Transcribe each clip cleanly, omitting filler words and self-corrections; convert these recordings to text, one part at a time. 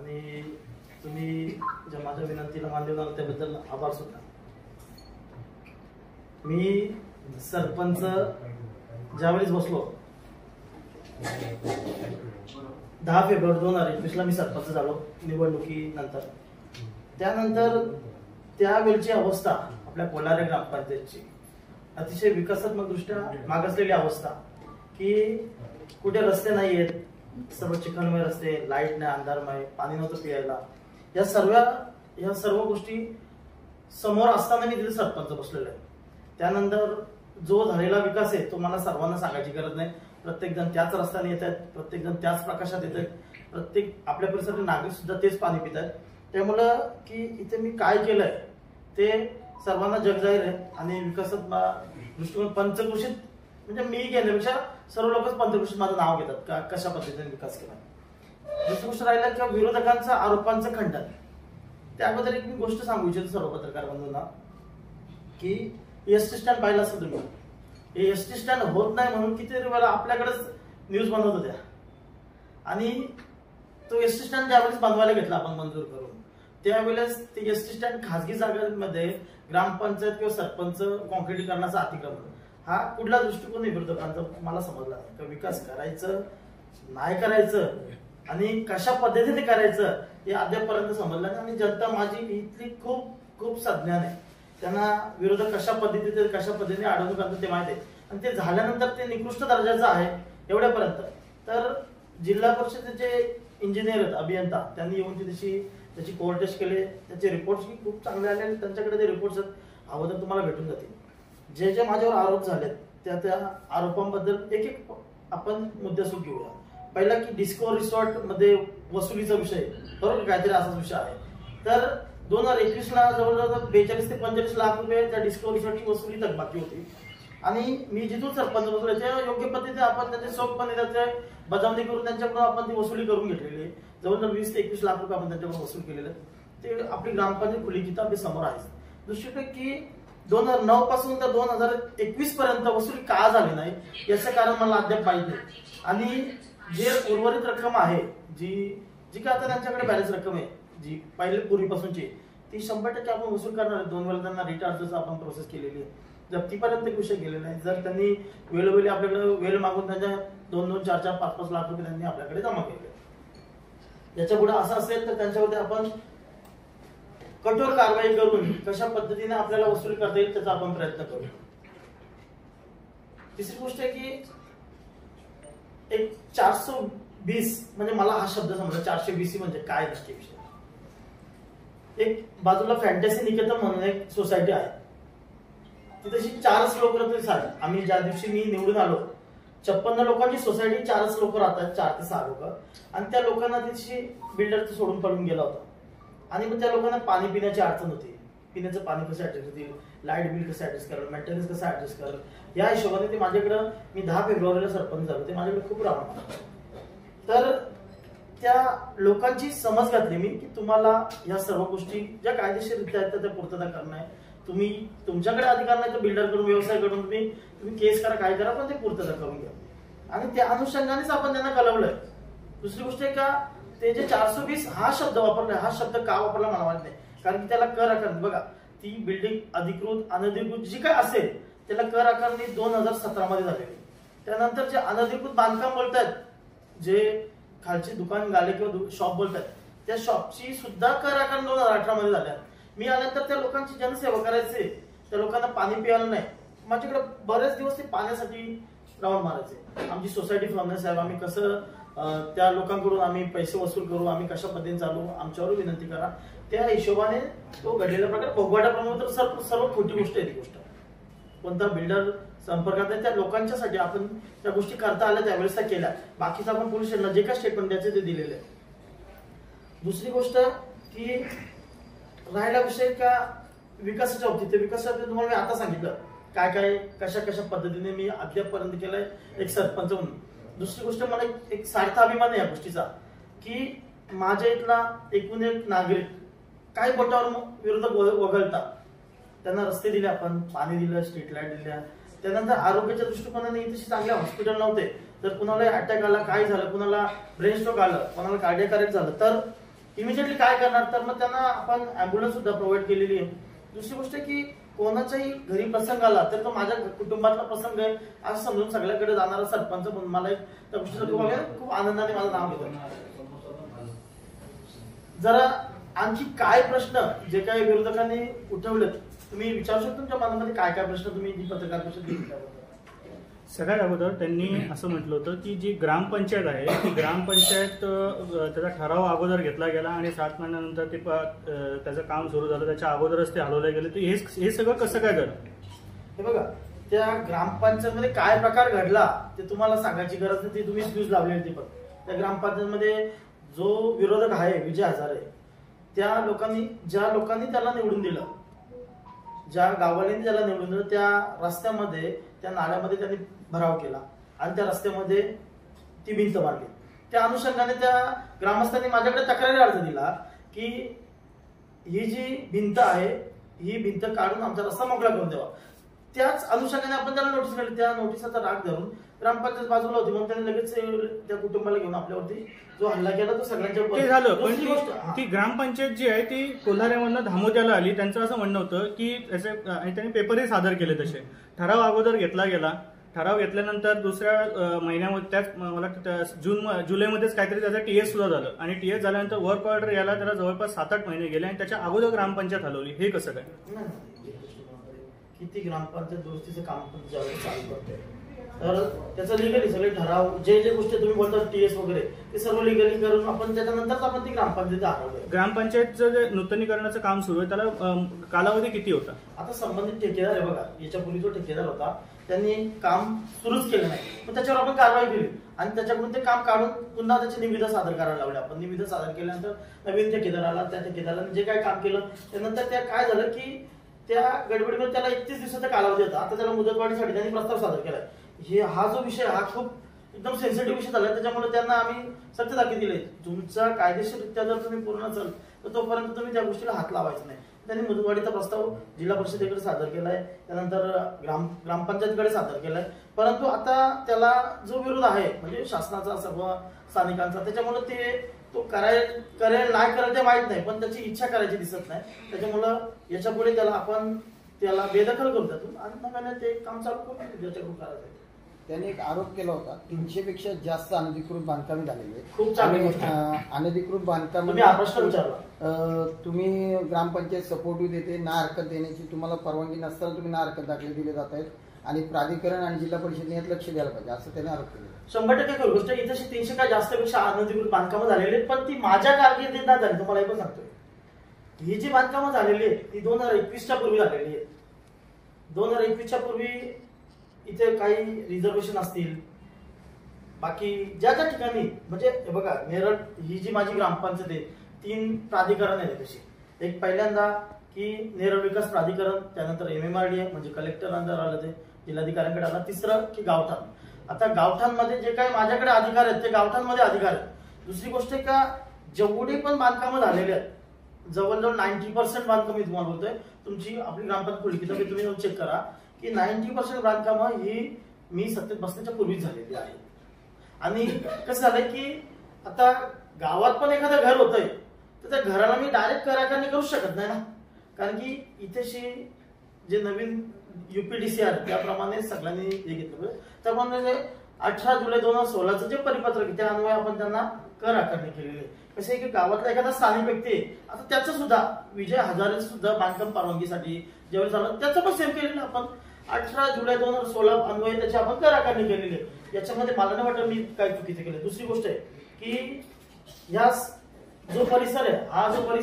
आणि तुम्ही ज्या माझ्या विनंतीला मान देऊन आला त्याबद्दल आभार सुद्धा. मी सरपंच ज्यावेळेस बसलो 10 फेब्रुवारी 2021 ला मी सरपंच झालो निवडणुकीनंतर. त्यानंतर त्यावेळची अवस्था आपल्या कोलारे ग्रामपंचायतची अतिशय विकासात्मक दृष्ट्या मागासलेली अवस्था की कुठे रस्ते नाही आहेत, सर्व चिखलमय रस्ते, लाईट नाही, अंधारमय, पाणी नव्हतं प्यायला. या सर्व गोष्टी समोर असताना मी तिथे सरपंच बसलेलो आहे. त्यानंतर जो झालेला विकास आहे तो मला सर्वांना सांगायची गरज नाही. प्रत्येक जण त्याच रस्त्याने येत आहेत, प्रत्येक जण त्याच प्रकाशात येत आहेत, प्रत्येक आपल्या परिसरातील नागरिक सुद्धा तेच पाणी पित आहेत. त्यामुळं की इथे मी काय केलंय ते सर्वांना जगजाहीर आहे. आणि विकासात्मक दृष्टिकोन पंचकृषीत म्हणजे मी घेण्यापेक्षा सर्व लोकच पंचकृषीत माझं नाव घेतात का कशा पद्धतीने विकास केला. दुसरी गोष्ट राहिला किंवा विरोधकांचं आरोपांचं खंडन. त्याबद्दल एक मी गोष्ट सांगू इच्छितो सर्व पत्रकार बंधूंना की एसटी स्टँड पाहिला असं तुम्ही, हे एसटी स्टँड होत नाही म्हणून किती वेळा आपल्याकडेच न्यूज बनवत होत्या. आणि तो एसटी स्टँड ज्यावेळेस बनवायला घेतला आपण मंजूर करून त्यावेळेस ते एसटी स्टँड खासगी जागांमध्ये ग्रामपंचायत किंवा सरपंच कॉन्क्रिटीकरणाचा अतिक्रमण हा कुठला दृष्टिकोन आहे विरोधकांचा मला समजला नाही. का विकास करायचं नाही करायचं आणि कशा पद्धतीने करायचं हे अद्यापपर्यंत समजलं नाही. आणि जनता माझी इथली खूप खूप सज्ञान आहे. त्यांना विरोधक कशा पद्धतीने अडवणूक करतात ते माहिती आहे. आणि ते झाल्यानंतर ते निकृष्ट दर्जाचं आहे एवढ्यापर्यंत. तर जिल्हा परिषदेचे इंजिनियर आहेत, अभियंता, त्यांनी येऊन त्याची कोर्ट टेस्ट केले, त्याचे रिपोर्ट्स खूप चांगले आले. त्यांच्याकडे ते रिपोर्ट्स हवं तर तुम्हाला भेटून जातील. जे जे माझ्यावर आरोप झालेत त्या आरोपांबद्दल एक एक आपण मुद्द्यासूद घेऊया. पहिला की डिस्को रिसॉर्ट मध्ये वसुलीचा विषय बरोबर काहीतरी असाच विषय आहे. तर 2021 ला जवळजवळ 42 ते 45 लाख रुपये त्या डिस्को रिसॉर्टची वसुली थकबाकी होती. आणि मी जिथून सरपंच बसलो त्या योग्य पद्धतीने आपण त्याचे सोपपणे त्याचे बजावणी करून त्यांच्याकडून आपण ती वसुली करून घेतलेली आहे. जवळजवळ 20 ते 21 लाख रुपये आपण त्यांच्याकडून वसूल केलेले. ते आपली ग्रामपंचायत खुली जिथं आपल्या समोर आहे. दुसरीकडे की 2009 पासून तर 2021 पर्यंत वसुली का झाली नाही याचं कारण मला अद्याप माहित नाही. आणि जे उर्वरित रक्कम आहे जी काय आता त्यांच्याकडे बॅलन्स रक्कम आहे जी पहिले पूर्वीपासूनची ती 100% आपण वसूल करणार आहे. 2 वेळा त्यांना रिटार्जच आपण प्रोसेस केलेली आहे. जप्तीपर्यंत विषय गेलेला आहे. जर त्यांनी वेळोवेळी आपल्याकडे वेळ मागून त्यांच्या 2-2, 4-4, 5-5 लाख रुपये त्यांनी आपल्याकडे जमा केले. याच्या पुढे असं असेल तर त्यांच्यावरती आपण कठोर कारवाई करून कशा पद्धतीने आपल्याला वसूल करता येईल त्याचा आपण प्रयत्न करू. तिसरी गोष्ट आहे की एक 420 म्हणजे मला हा शब्द समजा 420 म्हणजे काय नसते विषय. एक बाजूला फॅन्टसी निकेतन म्हणून एक सोसायटी आहे. तिथेशी 4च लोक राहतात. आम्ही ज्या दिवशी मी निवडून आलो 56 लोकांची सोसायटी, 4च लोक राहतात, 4 ते 6 लोक. आणि त्या लोकांना तिथेशी बिल्डर सोडून पडून गेला होता. आणि मग त्या लोकांना पाणी पिण्याची अडचण होती. पिण्याचं पाणी कसं ऍडजस्ट होतील, लाईट बिल कसं ऍडजस्ट करेल, मेंटेनन्स कसं ऍडजस्ट करेल, या हिशोबाने ते माझ्याकडं मी 10 फेब्रुवारीला सरपंच झालो. ते माझ्याकडे खूप राहणार. तर त्या लोकांची समज घातली मी की तुम्हाला या सर्व गोष्टी ज्या कायदेशीररित्या आहेत त्या पूर्तता करणं आहे. तुम्ही तुमच्याकडे अधिकार नाही तर बिल्डर कडून व्यवसाय करून तुम्ही केस करा, काय करा, पण ते पूर्तता करून घ्या. आणि त्या अनुषंगानेच आपण त्यांना कळवलंय. दुसरी गोष्ट आहे का ते जे 420 हा शब्द वापरलाय, हा शब्द का वापरला मला माहित नाही. कारण की त्याला कर आकारणी बघा, ती बिल्डिंग अधिकृत अनधिकृत जी काय असेल त्याला कर आकारणी 2017 मध्ये झालेली. त्यानंतर जे अनधिकृत बांधकाम बोलतायत, जे खालची दुकान गाले किंवा शॉप बोलतात त्या शॉपची सुद्धा कर आकारणी 2018 मध्ये झाल्या. मी आल्यानंतर त्या लोकांची जनसेवा करायचे, त्या लोकांना पाणी प्यायला नाही. माझ्याकडे बरेच दिवस ते पाण्यासाठी राऊंड मारायचे. आमची सोसायटी फॉर्मनेस साहेब आम्ही कसं त्या लोकांकडून आम्ही पैसे वसूल करू, आम्ही कशा पद्धतीने चालू, आमच्यावर विनंती करा. त्या हिशोबाने तो घडलेला प्रकार भोगवाड्याप्रमाणे तर सर्व खोटी गोष्ट आहे. ती गोष्ट कोणता बिल्डर संपर्कात आहे त्या लोकांच्यासाठी आपण त्या गोष्टी करता आल्या त्यावेळेस त्या केल्या. बाकीचं आपण पोलीस स्टेशनला जे काय स्टेटमेंट द्यायचे ते दिलेले आहे. दुसरी गोष्ट की राहिला विषय का विकासाच्या बाबतीत, ते विकासाच्या तुम्हाला मी आता सांगितलं काय काय कशा पद्धतीने मी अद्यापपर्यंत केलंय एक सरपंच म्हणून. दुसरी गोष्ट मला एक सार्थ अभिमान आहे या गोष्टीचा की माझ्या इथला एकूण एक नागरिक काही बोटावर विरोधक वगळतात. त्यांना रस्ते दिले, आपण पाणी दिलं, स्ट्रीट लाईट दिल्या. त्यानंतर आरोग्याच्या दृष्टिकोनाने इथे चांगले हॉस्पिटल नव्हते. तर कुणाला अटॅक आला, काय झालं, कुणाला ब्रेन स्ट्रोक आलं, कोणाला कार्डियक अरेस्ट झालं तर इमिजिएटली काय करणार, तर मग त्यांना आपण अँब्युलन्स सुद्धा प्रोव्हाइड केलेली आहे. दुसरी गोष्ट की कोणाच्याही घरी प्रसंग आला तर तो माझ्या कुटुंबातला प्रसंग आहे असं समजून सगळ्याकडे जाणारा सरपंच म्हणून मला त्या गोष्टीचं खूप आनंदाने माझं नाव घेतो. जरा आणखी काय प्रश्न जे काही विरोधकांनी उठवले तुम्ही विचारू शकता, तुमच्या मनामध्ये काय काय प्रश्न तुम्ही पत्रकार परिषद घेतली? सगळ्यात अगोदर त्यांनी असं म्हटलं होतं की जी ग्रामपंचायत आहे ती ग्रामपंचायत त्याचा ठराव अगोदर घेतला गेला आणि 7 महिन्यानंतर ते त्याचं काम सुरू झालं, त्याच्या अगोदरच ते हलवले गेले. तर हे सगळं कसं काय झालं? हे बघा, त्या ग्रामपंचायतमध्ये काय प्रकार घडला ते तुम्हाला सांगायची गरज नाही, ती तुम्ही न्यूज लावली होती. पण त्या ग्रामपंचायतमध्ये जो विरोधक आहे विजय हजारे, त्या लोकांनी ज्या लोकांनी त्याला निवडून दिलं, ज्या गाववाल्यांनी त्याला निवडून दिलं, त्या रस्त्यामध्ये त्या नाल्यामध्ये त्यांनी भराव केला आणि त्या रस्त्यामध्ये ती भिंत मारली. त्या अनुषंगाने त्या ग्रामस्थांनी माझ्याकडे तक्रारी अर्ज दिला की ही जी भिंत आहे ही भिंत काढून आमचा रस्ता मोकळा करून द्यावा. त्याच अनुषंगाने आपण त्याला नोटीस काढली. त्या नोटीसचा राग धरून ग्रामपंचायत बाजूला होती म्हणून त्यांनी लगेच त्या कुटुंबाला घेऊन आपल्यावरती जो हल्ला केला तो सगळ्यांच्या झालं. पण ती ग्रामपंचायत जी आहे ती कोल्हाऱ्यामधनं धामोद्याला आली. त्यांचं असं म्हणणं होतं की आणि त्यांनी पेपरही सादर केले. तसे ठराव अगोदर घेतला गेला. ठराव घेतल्यानंतर दुसऱ्या महिन्यामध्ये त्याच मला जुलैमध्येच काहीतरी त्याचं टीएस सुद्धा झालं आणि टीएस झाल्यानंतर वर्क ऑर्डर यायला त्याला जवळपास 7-8 महिने गेले आणि त्याच्या अगोदर ग्रामपंचायत हलवली. हे कसं काय? किती ग्रामपंचायत दुरुस्तीचं काम ज्यावेळी चालू करते तर त्याचं लिगली सगळे ठराव जे जे गोष्टी तुम्ही बोलता टीएस वगैरे ते सर्व लिगली करून आपण त्याच्यानंतर आपण ती ग्रामपंचायत हलवली. ग्रामपंचायतचं जे नूतनीकरणाचं काम सुरू आहे त्याला कालावधी किती होता? आता संबंधित ठेकेदार आहे बघा, याच्यापूर्वी जो ठेकेदार होता त्यांनी काम सुरूच केलं नाही, पण त्याच्यावर आपण कारवाई केली आणि त्याच्याकडून ते काम काढून पुन्हा त्याची निविदा सादर करायला लावली. आपण निविदा सादर केल्यानंतर नवीन ठेकेदार आला. त्या ठेकेदाराने जे काय काम केलं त्यानंतर त्या काय झालं की त्या गडबडीमध्ये त्याला 31 दिवसाचा कालावधी होता. आता त्याला मुदतवाढीसाठी त्यांनी प्रस्ताव सादर केलाय. हा जो विषय हा खूप एकदम सेन्सिटिव्ह विषय झाला. त्याच्यामुळे त्यांना आम्ही सत्य दाखल दिले, तुमचा कायदेशीररित्या जर तुम्ही पूर्ण असाल तर तोपर्यंत तुम्ही त्या गोष्टीला हात लावायचा नाही. त्यांनी मुदतवाढीचा प्रस्ताव जिल्हा परिषदेकडे सादर केलाय, त्यानंतर ग्रामपंचायतीकडे सादर केलाय. परंतु आता त्याला जो विरोध आहे म्हणजे शासनाचा सर्व स्थानिकांचा, त्याच्यामुळे ते तो करेल नाही करेल ते माहित नाही, पण त्याची इच्छा करायची दिसत नाही. त्याच्यामुळं याच्या पुढे त्याला बेदखल करू त्यातून आणि नव्याने ते काम चालू करून ज्याच्याकडून करायचं. त्यांनी एक आरोप केला होता 300 पेक्षा जास्त अनधिकृत बांधकामे झालेली आहेत. खूप चांगली गोष्ट. अनधिकृत बांधकाम तुम्ही हा प्रश्न विचारला. तुम्ही ग्रामपंचायत सपोर्टिव्ह देते, ना हरकत देण्याची तुम्हाला परवानगी नसताना तुम्ही ना हरकत दाखले दिले जात आहेत आणि प्राधिकरण आणि जिल्हा परिषदेने यात लक्ष द्यायला पाहिजे असं त्यांनी आरोप केला. 100% खरी गोष्ट. इथे 300 का जास्त पेक्षा अनधिकृत बांधकामं झालेली आहेत, पण ती माझ्या कारकिर्दीत नाही झाली. तुम्हाला हे पण सांगतोय, ही जी बांधकामं झालेली आहेत ती 2021च्या पूर्वी झालेली आहेत. 2021च्या पूर्वी इथे काही रिझर्वेशन असतील, बाकी ज्या ज्या ठिकाणी म्हणजे हे बघा मेरठ ही जी माझी ग्रामपंचायत आहे 3 प्राधिकरण आहे तशी. एक पहिल्यांदा की नेरळ विकास प्राधिकरण, त्यानंतर MMRDA म्हणजे कलेक्टर अंडर आलं, ते जिल्हाधिकाऱ्यांकडे आला. तिसरं की गावठाण. आता गावठाणमध्ये जे काही माझ्याकडे अधिकार आहेत ते गावठाणमध्ये अधिकार आहेत. दुसरी गोष्ट का जेवढे पण बांधकामं झालेले आहेत जवळजवळ 90% बांधकाम तुम्हाला बोलतोय, तुमची आपली ग्रामपंचायत खुली की तुम्ही जाऊन चेक करा की 90% बांधकामं ही मी सत्तेत बसण्याच्या पूर्वीच झालेली आहे. आणि कसं झालंय की आता गावात पण एखादं घर होतंय तर त्या घराला मी डायरेक्ट कराकारणी करू शकत नाही ना, कारण की इथेशी जे नवीन UPDC आहे त्याप्रमाणे सगळ्यांनी हे घेतलं. त्याप्रमाणे 18 जुलै 2016चं जे परिपत्रक त्या अन्वये आपण त्यांना कर आकारणी केलेली आहे. कसं आहे की गावातला एखादा स्थानिक व्यक्ती आहे, आता त्याचं सुद्धा विजय हजारे सुद्धा बांधकाम परवानगीसाठी ज्यावेळी झालं त्याचं पण सेम केलेलं आपण 18 जुलै 2016 अन्वये त्याची आपण कर आकारणी केलेली आहे. याच्यामध्ये मला नाही वाटत मी काय चुकीचं केलं. दुसरी गोष्ट आहे की या जो परिसर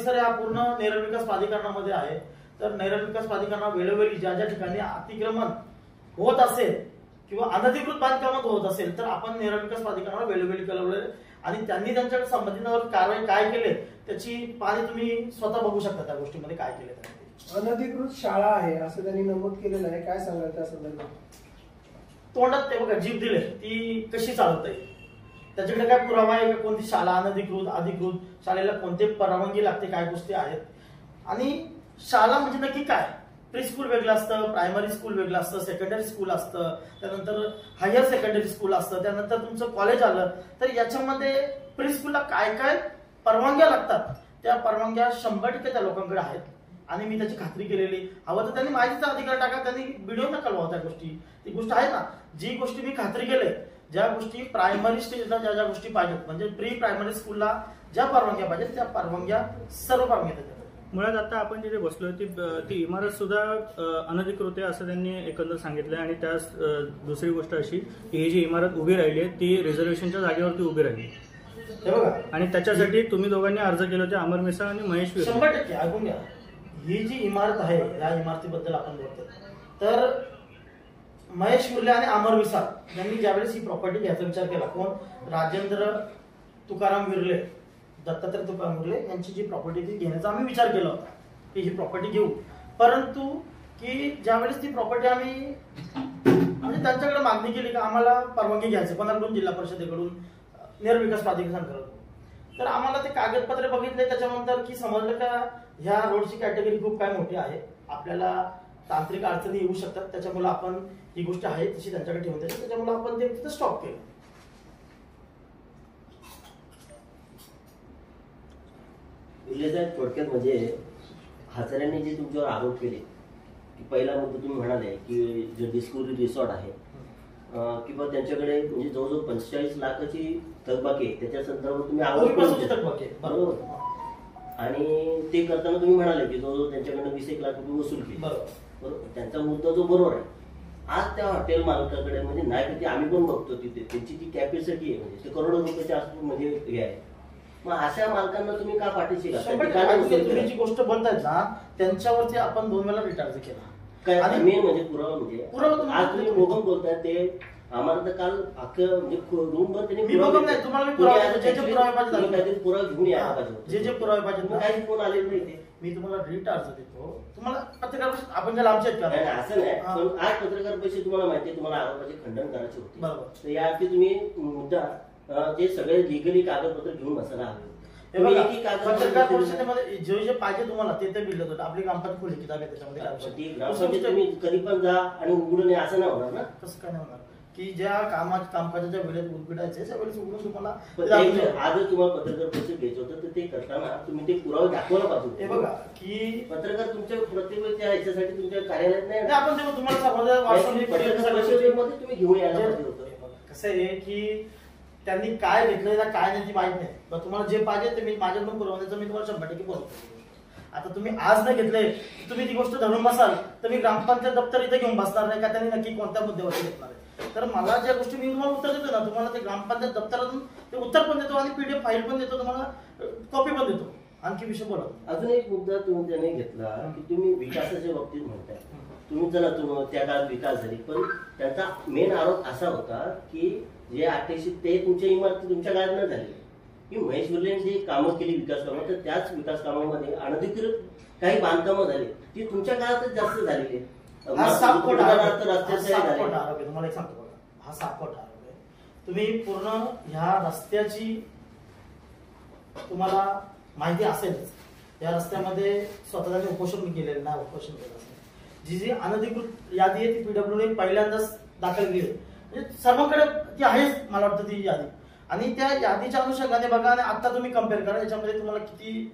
आहे हा पूर्ण नेरळ विकास प्राधिकरणामध्ये आहे. तर नेरळ विकास प्राधिकरणा वेळोवेळी ज्या ज्या ठिकाणी अतिक्रमण होत असेल किंवा अनधिकृत बांधकामात होत असेल तर आपण नेरळ विकास प्राधिकरणाला वेळोवेळी कळवले आणि त्यांनी त्यांच्याकडे संबंधितांवर कारवाई काय केले त्याची पाहणी तुम्ही स्वतः बघू शकता. त्या गोष्टीमध्ये काय केले त्यांनी. अनधिकृत शाळा आहे असं त्यांनी नमूद केलेलं आहे, काय सांगाल त्या संदर्भात? तोंडात ते बघा जीभ दिले ती कशी चालवत आहे, त्याच्याकडे काय पुरावा आहे का कोणती शाळा अनधिकृत अधिकृत, शाळेला कोणते परवानगी लागते, काय गोष्टी आहेत. आणि शाळा म्हणजे नक्की काय, प्री स्कूल वेगळं असतं, प्रायमरी स्कूल वेगळं असतं, सेकंडरी स्कूल असतं, त्यानंतर हायर सेकंडरी स्कूल असतं, त्यानंतर तुमचं कॉलेज आलं तर याच्यामध्ये प्री स्कूलला काय काय परवानग्या लागतात त्या परवानग्या 100% त्या लोकांकडे आहेत आणि मी त्याची खात्री केलेली. हवं तर त्यांनी माहितीचा अधिकार टाका, त्यांनी व्हिडिओ नका लावा त्या गोष्टी. ती गोष्ट आहे ना, जी गोष्टी मी खात्री केली, ज्या गोष्टी प्रायमरी स्टेजला ज्या ज्या गोष्टी पाहिजेत म्हणजे प्री प्रायमरी स्कूलला ज्या परवानग्या पाहिजेत त्या परवानग्या सर्व परवानग्या. मुळात आता आपण जिथे बसलोय ती इमारत सुद्धा अनधिकृत आहे असं त्यांनी एकंदर सांगितलं. आणि त्यास दुसरी गोष्ट अशी की ही जी इमारत उभी राहिली आहे ती रिझर्वेशनच्या जागेवरती उभी राहिली हे बघा. आणि त्याच्यासाठी तुम्ही दोघांनी अर्ज केले होते, अमर मिसाळ आणि महेश विर्ले. 100% ऐकून घ्या. ही जी इमारत आहे या इमारतीबद्दल आपण बोलतो तर महेश विर्ले आणि अमर मिसाळ यांनी ज्यावेळेस ही प्रॉपर्टी घ्यायचा विचार केला, कोण? राजेंद्र तुकाराम विर्ले, दत्तात्रय तुकाराम विर्ले यांची जी प्रॉपर्टी ती घेण्याचा आम्ही विचार केला होता की ही प्रॉपर्टी घेऊ. परंतु की ज्यावेळेस ती प्रॉपर्टी आम्ही म्हणजे त्यांच्याकडे मागणी केली की आम्हाला परवानगी घ्यायची कोणाकडून, जिल्हा परिषदेकडून, नगरविकास प्राधिकरणाकडून, तर आम्हाला ते कागदपत्रे बघितले. त्याच्यानंतर की समजलं का ह्या रोडची कॅटेगरी खूप काय मोठी आहे, आपल्याला तांत्रिक अडचणी येऊ शकतात, त्याच्यामुळे आपण ही गोष्ट आहे तशी त्यांच्याकडे ठेवून द्यायची, त्याच्यामुळे आपण ते तिथं स्टॉप केलं. थोडक्यात म्हणजे हाचऱ्यांनी जे तुमच्यावर आरोप केले की पहिला मुद्दा तुम्ही म्हणाले की जे डिस्कवरी रिसॉर्ट आहे किंवा त्यांच्याकडे म्हणजे जवळजवळ 45 लाखाची थकबाकी आहे, त्याच्या संदर्भात तुम्ही आरोप बरोबर. आणि ते करताना तुम्ही म्हणाले की जवळजवळ त्यांच्याकडनं 20-1 लाख रुपये वसूल केले, बरोबर. त्यांचा मुद्दा जो बरोबर आहे. आज त्या हॉटेल मालकाकडे म्हणजे नाही की आम्ही पण बघतो तिथे त्यांची जी कॅपॅसिटी आहे म्हणजे ते करोडो रुपयाच्या आसपास म्हणजे हे आहे. मग अशा मालकांना तुम्ही का पाठीशी तुम्ही जी गोष्ट बोलतायत ना त्यांच्यावरती आपण 2 वेळा रिटार्ज केला. काय मेन म्हणजे पुरावा म्हणजे आज तुम्ही बोगम बोलताय ते आम्हाला तर काल अख्खं म्हणजे रूमवर त्यांनी पुरावे घेऊन यायला पाहिजे. जे पुरावे पाहिजे काही फोन आलेले नाही ते मी तुम्हाला रिटार्ज देतो. तुम्हाला पत्रकार आपण ज्याला आमच्या असं नाही, पण आज पत्रकार पैसे तुम्हाला माहिती आहे तुम्हाला आरोपाचे खंडन करायचे होते, बरोबर. तर याआधी तुम्ही मुद्दा ते सगळे लिगली कागदपत्र घेऊन बसायला हवे. पत्रकार परिषदेमध्ये जे जे पाहिजे तुम्हाला ते बिल्ड होतं. आपली ग्रामपंचायत खुली किताब आहे त्याच्यामध्ये तुम्ही कधी पण जा आणि उघडून नये असं नाही होणार ना. तसं काय नाही होणार की ज्या कामकाजाच्या वेळेत उघडायचे त्या वेळेस उघडून तुम्हाला आजच तुम्हाला पत्रकार परिषद घ्यायचं होतं तर ते करताना तुम्ही ते पुरावे दाखवायला पाहिजे. हे बघा की पत्रकार तुमच्या प्रत्येक त्या याच्यासाठी तुमच्या कार्यालयात नाही आपण तुम्हाला तुम्ही घेऊन यायला पाहिजे होतं. कसं आहे की त्यांनी काय घेतलं काय नाही ती माहित नाही. तुम्हाला जे पाहिजे ते मी माझ्याकडून पुरवण्याचं मी तुम्हाला 100% बोलतो. आता तुम्ही आज नाही घेतले तुम्ही ती गोष्ट धरून बसाल तर मी ग्रामपंचायत दप्तर इथे घेऊन बसणार नाही का त्यांनी नक्की कोणत्या मुद्द्यावरती घेतणार आहे. तर मला ज्या गोष्टी मी तुम्हाला उत्तर देतो ना तुम्हाला ते ग्रामपंचायत दप्तरातून ते उत्तर पण देतो आणि PDF फाईल पण देतो, तुम्हाला कॉपी पण देतो. आणखी विषय बोला. अजून एक मुद्दा तुम्ही त्याने घेतला की तुम्ही विकासाच्या बाबतीत म्हणताय. तुम्ही चला त्या काळात विकास झाली पण त्याचा मेन आरोप असा होता की जे 88 ते तुमच्या इमारती तुमच्या काळात न झाली की महेश विर्ले जे कामं केली विकास कामं तर त्याच विकास कामामध्ये अनधिकृत काही बांधकामं झाली ती तुमच्या काळातच जास्त झालेली आहे. तुम्हाला एक सांगतो बघा, हा 7 कोटी आरोप आहे. तुम्ही पूर्ण ह्या रस्त्याची तुम्हाला माहिती असेलच. या रस्त्यामध्ये स्वतःने उपोषण केलेलं नाही, उपोषण केलं असेल. जी अनधिकृत यादी आहे ती PWD पहिल्यांदाच दाखल केली म्हणजे सर्वांकडे ती आहेच मला वाटतं ती यादी. आणि त्या यादीच्या अनुषंगाने बघा आणि आता तुम्ही कम्पेअर करा याच्यामध्ये तुम्हाला किती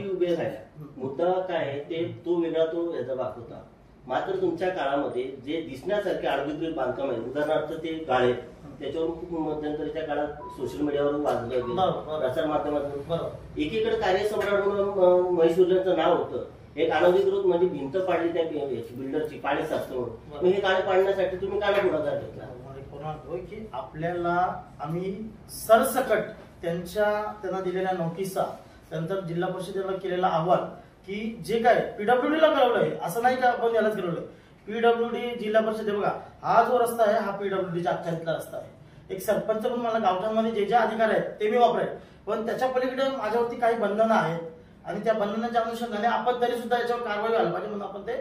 उभे राहिल्या. मुद्दा काय आहे ते तो वेगळा तो याचा भाग होता. मात्र तुमच्या काळामध्ये जे दिसण्यासारखे अनधिकृत बांधकाम आहे उदाहरणार्थ ते गाळे त्याच्यावर खूप मध्यंतरीच्या काळात सोशल मीडियावर वाजलं गेलं प्रसार माध्यमातून एकीकडे कार्यसम्राट म्हणून महेश विर्लेंचं नाव होतं. एक अनधिकृत म्हणजे भिंत पाडली त्या बिल्डरची पाणी साचतं म्हणून हे गाळे पाडण्यासाठी तुम्ही काय पुढाकार घेतला की आपल्याला आम्ही सरसकट त्यांना दिलेल्या नोटिसा त्यानंतर जिल्हा परिषदेला केलेला अहवाल की जे काय PWD ला कळवलंय असं नाही का आपण यालाच कळवलंय. PWD जिल्हा परिषद बघा हा जो रस्ता आहे हा PWDच्या अखत्यारीतला रस्ता आहे. एक सरपंच म्हणून मला गावठांमध्ये जे अधिकार आहेत ते मी वापरेल पण त्याच्या पलीकडे माझ्यावरती काही बंधनं आहेत आणि त्या बंधनाच्या अनुषंगाने आपण तरी सुद्धा याच्यावर कारवाई व्हायला पाहिजे म्हणून आपण ते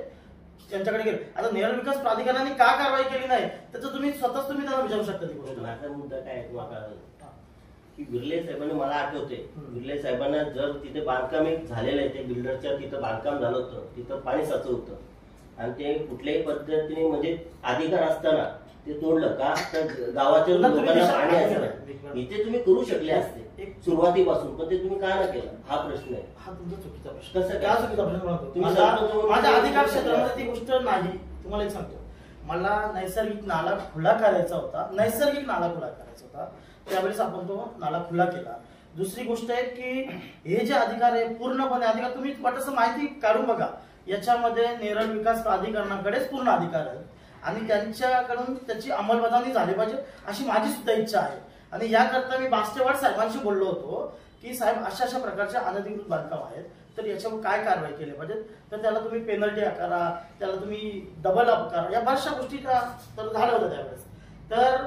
त्यांच्याकडे गेलो. आता नगरविकास प्राधिकरणाने का कारवाई केली नाही त्याचं तुम्ही स्वतःच त्यांना विचारू शकता. ती गोष्ट माझा मुद्दा काय की विर्ले साहेबांना मला आठवते विर्ले साहेबांना जर तिथे बांधकाम एक झालेलं आहे ते बिल्डरच्या तिथं बांधकाम झालं होतं तिथं पाणी साचत होतं आणि ते कुठल्याही पद्धतीने म्हणजे अधिकार असताना ते तोडलं का तर गावाच्या लोकांना पाणी असतं इथे तुम्ही करू शकले असते. सुरुवातीपासून, पण ते तुम्ही का नाही केलं हा प्रश्न आहे. हा तुमचा चुकीचा प्रश्न. कसं काय काय? चुकीचा प्रश्न म्हणतो? तुम्ही सरपंच म्हणून माझ्या काय अधिकार प्रश्न क्षेत्रामध्ये ती गोष्ट नाही. तुम्हाला एक सांगतो, मला नैसर्गिक नाला खुला करायचा होता, नैसर्गिक नाला खुला करायचा होता, त्यावेळेस आपण तो नाला खुला केला. दुसरी गोष्ट आहे की हे जे अधिकार आहे पूर्णपणे अधिकार तुम्ही वाटतं माहिती काढून बघा, याच्यामध्ये नेरळ विकास प्राधिकरणाकडेच पूर्ण अधिकार आहे आणि त्यांच्याकडून त्याची अंमलबजावणी झाली पाहिजे अशी माझी सुद्धा इच्छा आहे. आणि याकरता मी बास्टेवाड साहेबांशी बोललो होतो की साहेब अशा अशा प्रकारच्या अनधिकृत बांधकाम आहेत, तर याच्यावर काय कारवाई केली पाहिजे, तर त्याला तुम्ही पेनल्टी आकारा, त्याला तुम्ही डबल अप करा, या बऱ्याचशा गोष्टी तर झाल्या होत्या त्यावेळेस. तर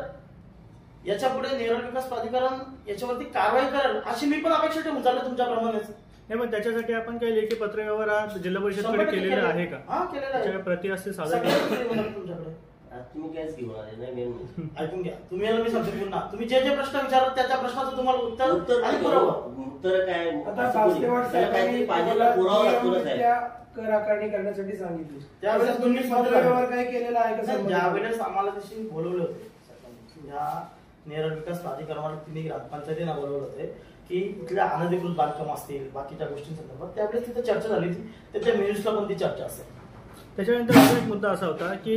याच्या पुढे नेरळ विकास प्राधिकरण याच्यावरती कारवाई करेल अशी मी पण अपेक्षा ठेवून चालले तुमच्याप्रमाणेच. नाही, पण त्याच्यासाठी आपण काही लेखी पत्रव्यवहार जिल्हा परिषदकडे केलेला आहे का? हा, केलेला आहे. त्याच्या प्रति असते सादर तुमच्याकडे. आज तुम्ही कायच घेऊन आले नाही मेन ऐकून घ्या तुम्ही, मी सांगतो पुन्हा, तुम्ही जे जे प्रश्न विचारत त्या प्रश्नाचं तुम्हाला उत्तर आणि पुरावा. उत्तर काय आता बास्टेवाड त्याला काहीतरी पाहिजे ना, पुरावा लागतो ना साहेब. त्या कर आकारणी करण्यासाठी सांगितली, त्यावेळेस तुम्ही पत्रव्यवहार काय केलेला आहे का? नाही, ज्यावेळेस आम्हाला तशी बोलवले होते या नेरळ विकास प्राधिकरणाला तिन्ही ग्रामपंचायतींना बोलवले होते की इथल्या अनधिकृत बांधकाम असतील बाकीच्या गोष्टींसंदर्भात, त्यावेळेस तिथे चर्चा झाली होती, त्याच्या मिनिट्सला पण ती चर्चा असेल. त्याच्यानंतर दुसरा एक मुद्दा असा होता की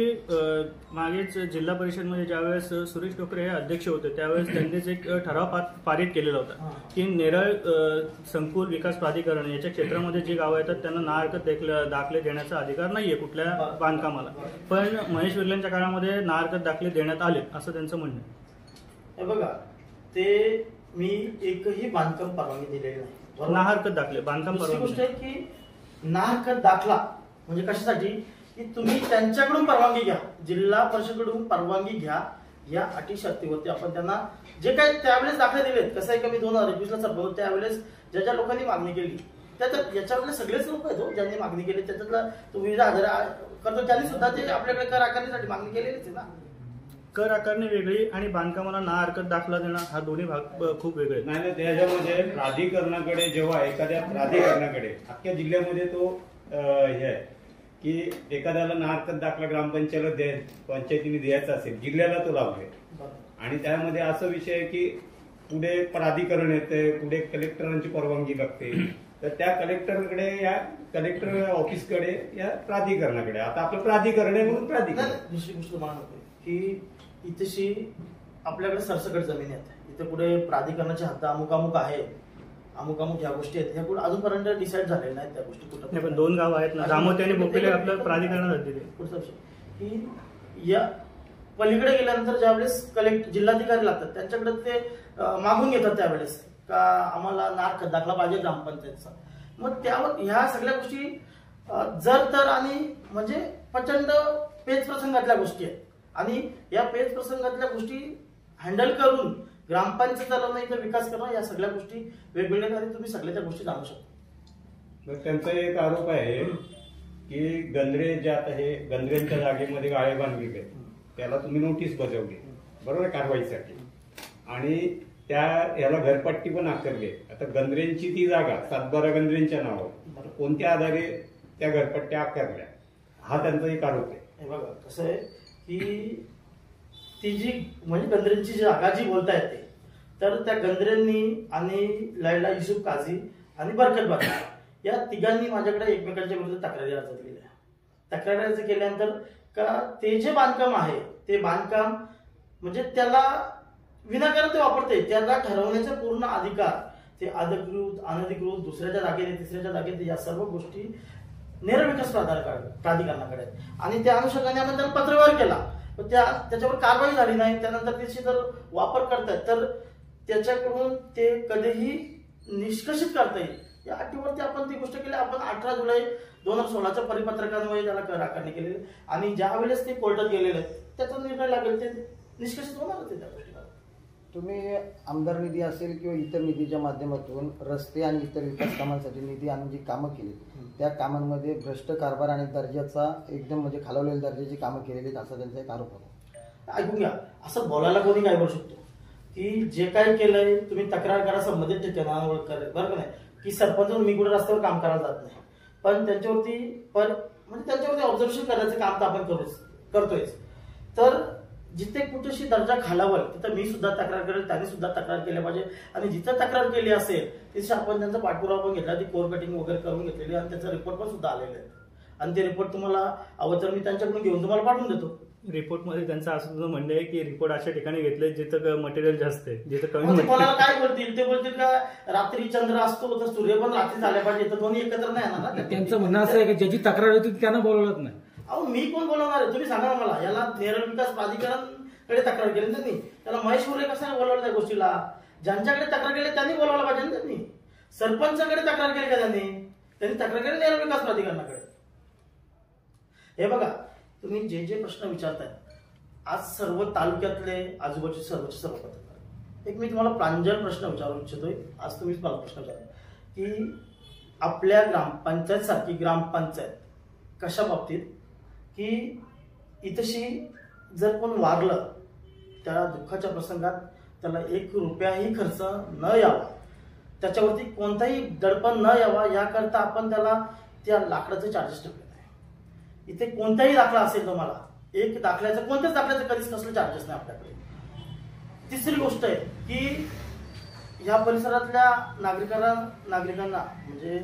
मागेच जिल्हा परिषदमध्ये ज्यावेळेस सुरेश टोकरे हे अध्यक्ष होते त्यावेळेस त्यांनीच एक ठराव पारित केलेला होता की नेरळ संकुल विकास प्राधिकरण याच्या क्षेत्रामध्ये जी गावं येतात त्यांना ना हरकत दाखले देण्याचा अधिकार नाहीये कुठल्या बांधकामाला, पण महेश विर्लेंच्या काळामध्ये ना हरकत दाखले देण्यात आले असं त्यांचं म्हणणं आहे. हे बघा, ते मी एकही बांधकाम परवानगी दिलेली नाही. ना हरकत दाखले बांधकाम दुसरी गोष्ट परवानगी आहे की ना हरकत दाखला म्हणजे कशासाठी की तुम्ही त्यांच्याकडून परवानगी घ्या, जिल्हा परिषदेकडून परवानगी घ्या, या अटी शर्तीवरती आपण त्यांना जे काही त्यावेळेस दाखले दिलेत. कसं आहे का, मी 2021ला सरपंच त्यावेळेस ज्या ज्या लोकांनी मागणी केली त्याच्यात याच्यावरले सगळेच लोक आहेत ज्यांनी मागणी केली, त्याच्यातला तो विविध हजार करतो त्यांनी सुद्धा ते आपल्याकडे कर आकारण्यासाठी मागणी केलेलीच आहे ना. कर आकारणी वेगळी आणि बांधकामाला ना हरकत दाखला देणं हा दोन्ही भाग खूप वेगळे आहेत. नाही, त्याच्यामध्ये प्राधिकरणाकडे जेव्हा एखाद्या प्राधिकरणाकडे अख्ख्या जिल्ह्यामध्ये तो हे आहे की एखाद्याला ना हरकत दाखला ग्रामपंचायतीला पंचायतीने द्यायचा असेल, जिल्ह्याला तो लागतोय. आणि त्यामध्ये असा विषय आहे की पुढे प्राधिकरण येते, पुढे कलेक्टरांची परवानगी लागते, तर त्या कलेक्टरकडे या कलेक्टर ऑफिसकडे या प्राधिकरणाकडे. आता आपलं प्राधिकरण आहे म्हणून प्राधिकरण. दुसरी गोष्ट मला नको की इथेशी आपल्याकडे सरसकट जमीन आहेत, इथे पुढे प्राधिकरणाचे हद्द अमुक आहे, अमुक ह्या गोष्टी आहेत, ह्या कुठे अजूनपर्यंत डिसाईड झालेल्या नाहीत त्या गोष्टी. कुठं पण 2 गाव आहेत ना, दामोती आणि बोपेले आपलं प्राधिकरणात दिले. पुढचा विषय की या पलीकडे गेल्यानंतर ज्यावेळेस जिल्हाधिकारी लागतात त्यांच्याकडे ते मागून घेतात त्यावेळेस का आम्हाला ना हरकत दाखला पाहिजे ग्रामपंचायतचा. मग त्यावर ह्या सगळ्या गोष्टी जर तर आणि म्हणजे प्रचंड पेच प्रसंगातल्या गोष्टी आहेत आणि या पेच प्रसंगातल्या गोष्टी हँडल करून ग्रामपंचायतीला नाही तर विकास करणं, या सगळ्या गोष्टी वेगवेगळ्या तुम्ही सगळ्या त्या गोष्टी जाणू शकता. त्यांचा एक आरोप आहे की गंद्रे जे आता हे गंद्रेंच्या जागेमध्ये गाळे बांधले त्याला तुम्ही नोटीस बजावली बरोबर कारवाईसाठी आणि याला घरपट्टी पण आकारली. आता गंद्रेंची ती जागा 7-12 गंद्रेंच्या नावावर कोणत्या आधारे त्या घरपट्ट्या आकारल्या हा त्यांचा एक आरोप आहे. हे बघा कसं आहे की ती जी म्हणजे गंद्रेंची जागा जी बोलता येते तर त्या गंद्रेंनी आणि लैला युसुफ काझी आणि बरकत बादशाह या तिघांनी माझ्याकडे एकमेकांच्या विरुद्ध तक्रारी अर्ज केल्या. तक्रारी अर्ज केल्यानंतर का ते जे बांधकाम आहे ते बांधकाम म्हणजे त्याला विनाकारण ते वापरते, त्याला ठरवण्याचा पूर्ण अधिकार ते अधिकृत अनधिकृत दुसऱ्याच्या जागेत तिसऱ्याच्या जागेत या सर्व गोष्टी नेरळ विकास प्राधिकरणाकडे आणि त्या अनुषंगाने आपण त्याला पत्रव्यवहार केला, त्याच्यावर कारवाई झाली नाही. त्यानंतर त्याची जर वापर करतायत तर त्याच्याकडून ते कधीही निष्कर्षित करता येईल या अटीवरती आपण ती गोष्ट केली. आपण 18 जुलै 2016च्या परिपत्रकांमुळे त्याला कर आकारणी केलेली आणि ज्या वेळेस ते कोर्टात गेलेले त्याचा निर्णय लागेल ते निष्कर्षित होणार होते त्या गोष्टीला. तुम्ही आमदार निधी असेल किंवा इतर निधीच्या माध्यमातून रस्ते आणि इतर विकास कामांसाठी निधी आणून जी कामं केली त्या कामांमध्ये भ्रष्ट कारभार आणि दर्जाचा एकदम म्हणजे खालवलेल्या दर्जाची कामं केलेली आहेत असा त्यांचा एक आरोप होता. ऐकून घ्या, असं बोलायला कोणी काय करू शकतो की जे काय केलंय तुम्ही तक्रार करा संबंधित ठिकाणावर करेल बरं का नाही की सरपंच मी कुठे रस्त्यावर काम करायला जात नाही, पण त्यांच्यावरती ऑब्झर्वेशन करायचं काम तर आपण करतोय. तर जिथे कुठेशी दर्जा खालावल तिथं मी सुद्धा तक्रार करेल, त्यांनी सुद्धा तक्रार केली पाहिजे. आणि जिथं तक्रार केली असेल तिथे आपण त्यांचा पाठपुरावा पण घेतला, ती कोर कटिंग वगैरे करून घेतलेली आणि त्याचा रिपोर्ट पण सुद्धा आलेले आहे. आणि ते रिपोर्ट तुम्हाला हवं तर मी त्यांच्याकडून घेऊन तुम्हाला पाठवून देतो. रिपोर्टमध्ये त्यांचं असं सुद्धा म्हणणं आहे की रिपोर्ट अशा ठिकाणी घेतले जिथं मटेरियल जास्त आहे, जिथं कमी मग ते कोणाला काय बोलतील? ते बोलतील का रात्री चंद्र असतो तर सूर्य पण रात्री झाल्या पाहिजे, तर दोन्ही एकत्र नाही येणार ना. त्यांचं म्हणणं असं आहे की ज्याची तक्रार होती त्यांना बोलवलंच नाही. अहो मी कोण बोलवणार आहे? तुम्ही सांगा ना मला. याला नेरळ विकास प्राधिकरणकडे तक्रार केली ना त्यांनी, त्याला महेश मुरे कशाने बोलवलं त्या गोष्टीला? ज्यांच्याकडे तक्रार केली त्यांनी बोलावलं पाहिजे ना त्यांनी. सरपंचाकडे तक्रार केली का त्यांनी तक्रार केली नेरळ विकास प्राधिकरणाकडे. हे बघा, तुम्ही जे जे प्रश्न विचारताय आज सर्व तालुक्यातले आजूबाजूचे सर्व पत्रकार, एक मी तुम्हाला प्रांजळ प्रश्न विचारू इच्छितोय. आज तुम्हीच मला प्रश्न विचारा की आपल्या ग्रामपंचायत सारखी ग्रामपंचायत कशा बाबतीत की इथशी जर कोण वारलं त्या दुःखाच्या प्रसंगात त्याला 1 रुपयाही खर्च न यावा, त्याच्यावरती कोणताही दडपण न यावा याकरता आपण त्याला त्या लाकडाचे चार्जेस ठेवले नाही. इथे कोणताही दाखला असेल तुम्हाला, एक दाखल्याचं कोणत्याच दाखल्याचं कधीच कसलं चार्जेस नाही आपल्याकडे. तिसरी गोष्ट आहे की ह्या परिसरातल्या नागरिकांना म्हणजे